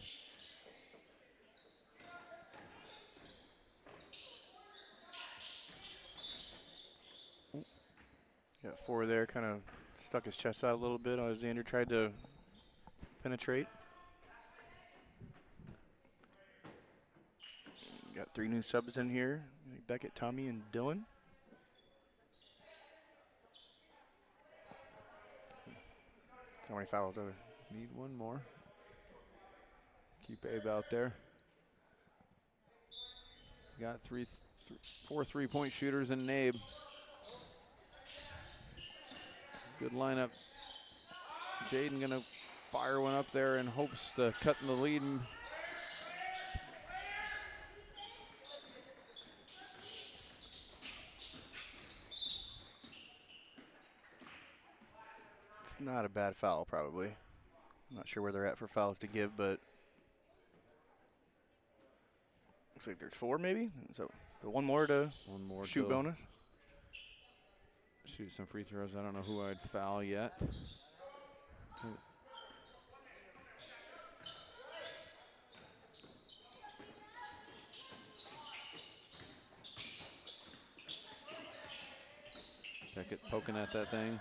Got 4 there, kind of stuck his chest out a little bit. Alexander tried to penetrate. Got 3 new subs in here. Beckett, Tommy, and Dylan. How many fouls are there? Need one more. Keep Abe out there. Got 4 3-point shooters in Abe. Good lineup. Jaden gonna fire one up there in hopes to cut in the lead. It's not a bad foul, probably. I'm not sure where they're at for fouls to give, but looks like there's 4 maybe. So one more shoot bonus. Shoot some free throws. I don't know who I'd foul yet. Beckett poking at that thing.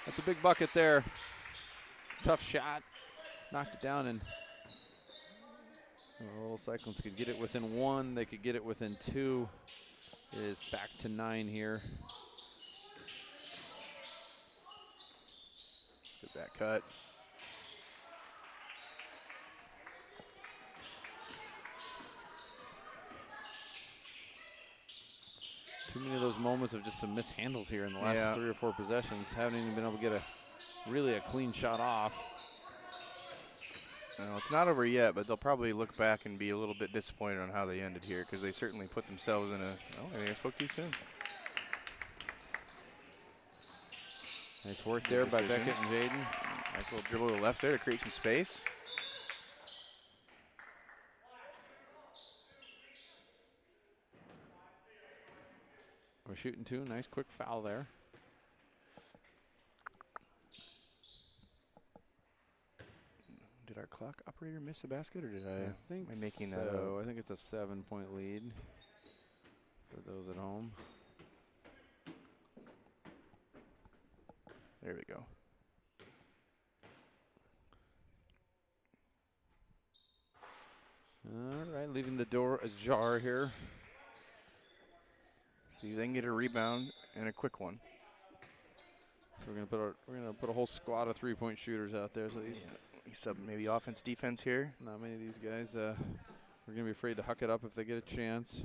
That's a big bucket there. Tough shot. Knocked it down, and Little Cyclones could get it within 1. They could get it within 2. It is back to 9 here. Get that cut. Too many of those moments of just some mishandles here in the last 3 or 4 possessions. Haven't even been able to get really a clean shot off. Well, it's not over yet, but they'll probably look back and be a little bit disappointed on how they ended here because they certainly put themselves in a. Oh, I think I spoke too soon. Nice work there by Beckett and Jaden. Nice little dribble to the left there to create some space. We're shooting 2. Nice quick foul there. Did our clock operator miss a basket, or did I think am I making so. that up? I think it's a 7-point lead for those at home. There we go. All right, leaving the door ajar here. See if they can get a rebound and a quick one. So we're gonna put a whole squad of 3-point shooters out there. So these Sub maybe offense, defense here. not many of these guys. We're gonna be afraid to huck it up if they get a chance.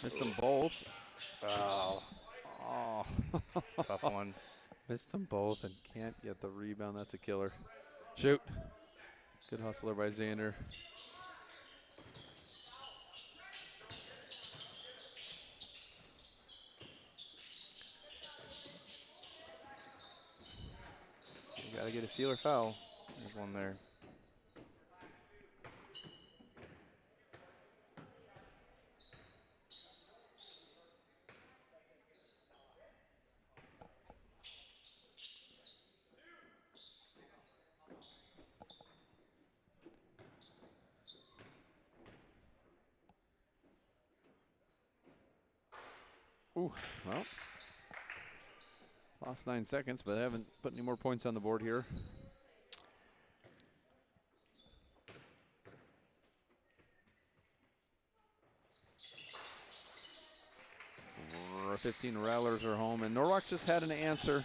Missed them both. Oh, tough one. Missed them both and can't get the rebound. That's a killer. Shoot. Good hustler by Xander. You gotta get a steal or foul. There's one there. Ooh, well. Lost 9 seconds, but haven't put any more points on the board here. Our 15 Rattlers are home, and Norwalk just had an answer.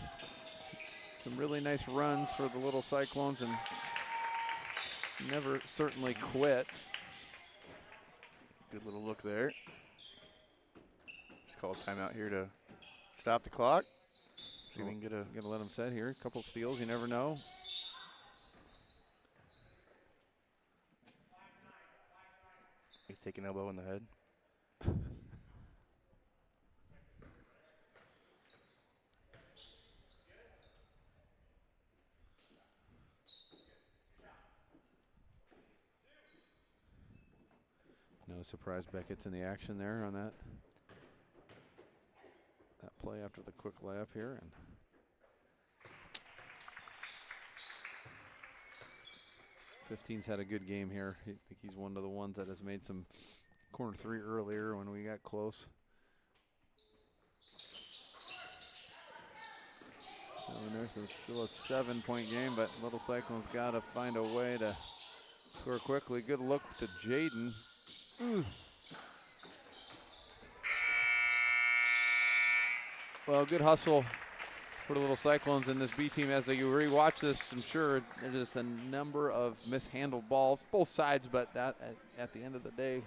Some really nice runs for the little Cyclones, and never certainly quit. Good little look there. Just call a timeout here to stop the clock. See if we can get a. Gonna let them set here. A couple steals, you never know. Take an elbow in the head. No surprise Beckett's in the action there on that play after the quick layup here. And '15's had a good game here. I think he's one of the ones that has made some corner 3 earlier when we got close. So there's still a 7-point game, but Little Cyclones got to find a way to score quickly. Good look to Jaden. Well, good hustle for the Little Cyclones and this B team. As you rewatch this, I'm sure there's just a number of mishandled balls, both sides, but that at the end of the day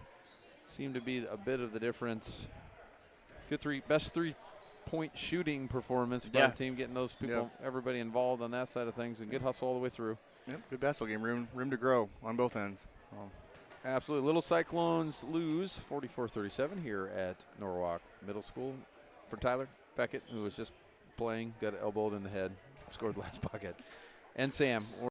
seemed to be a bit of the difference. Good best 3-point shooting performance by the team, getting those people, everybody involved on that side of things, and good hustle all the way through. Yep, good basketball game. Room to grow on both ends. Absolutely. Little Cyclones lose 44-37 here at Norwalk Middle School. For Tyler Beckett, who was just playing, got elbowed in the head, scored the last bucket. And Sam.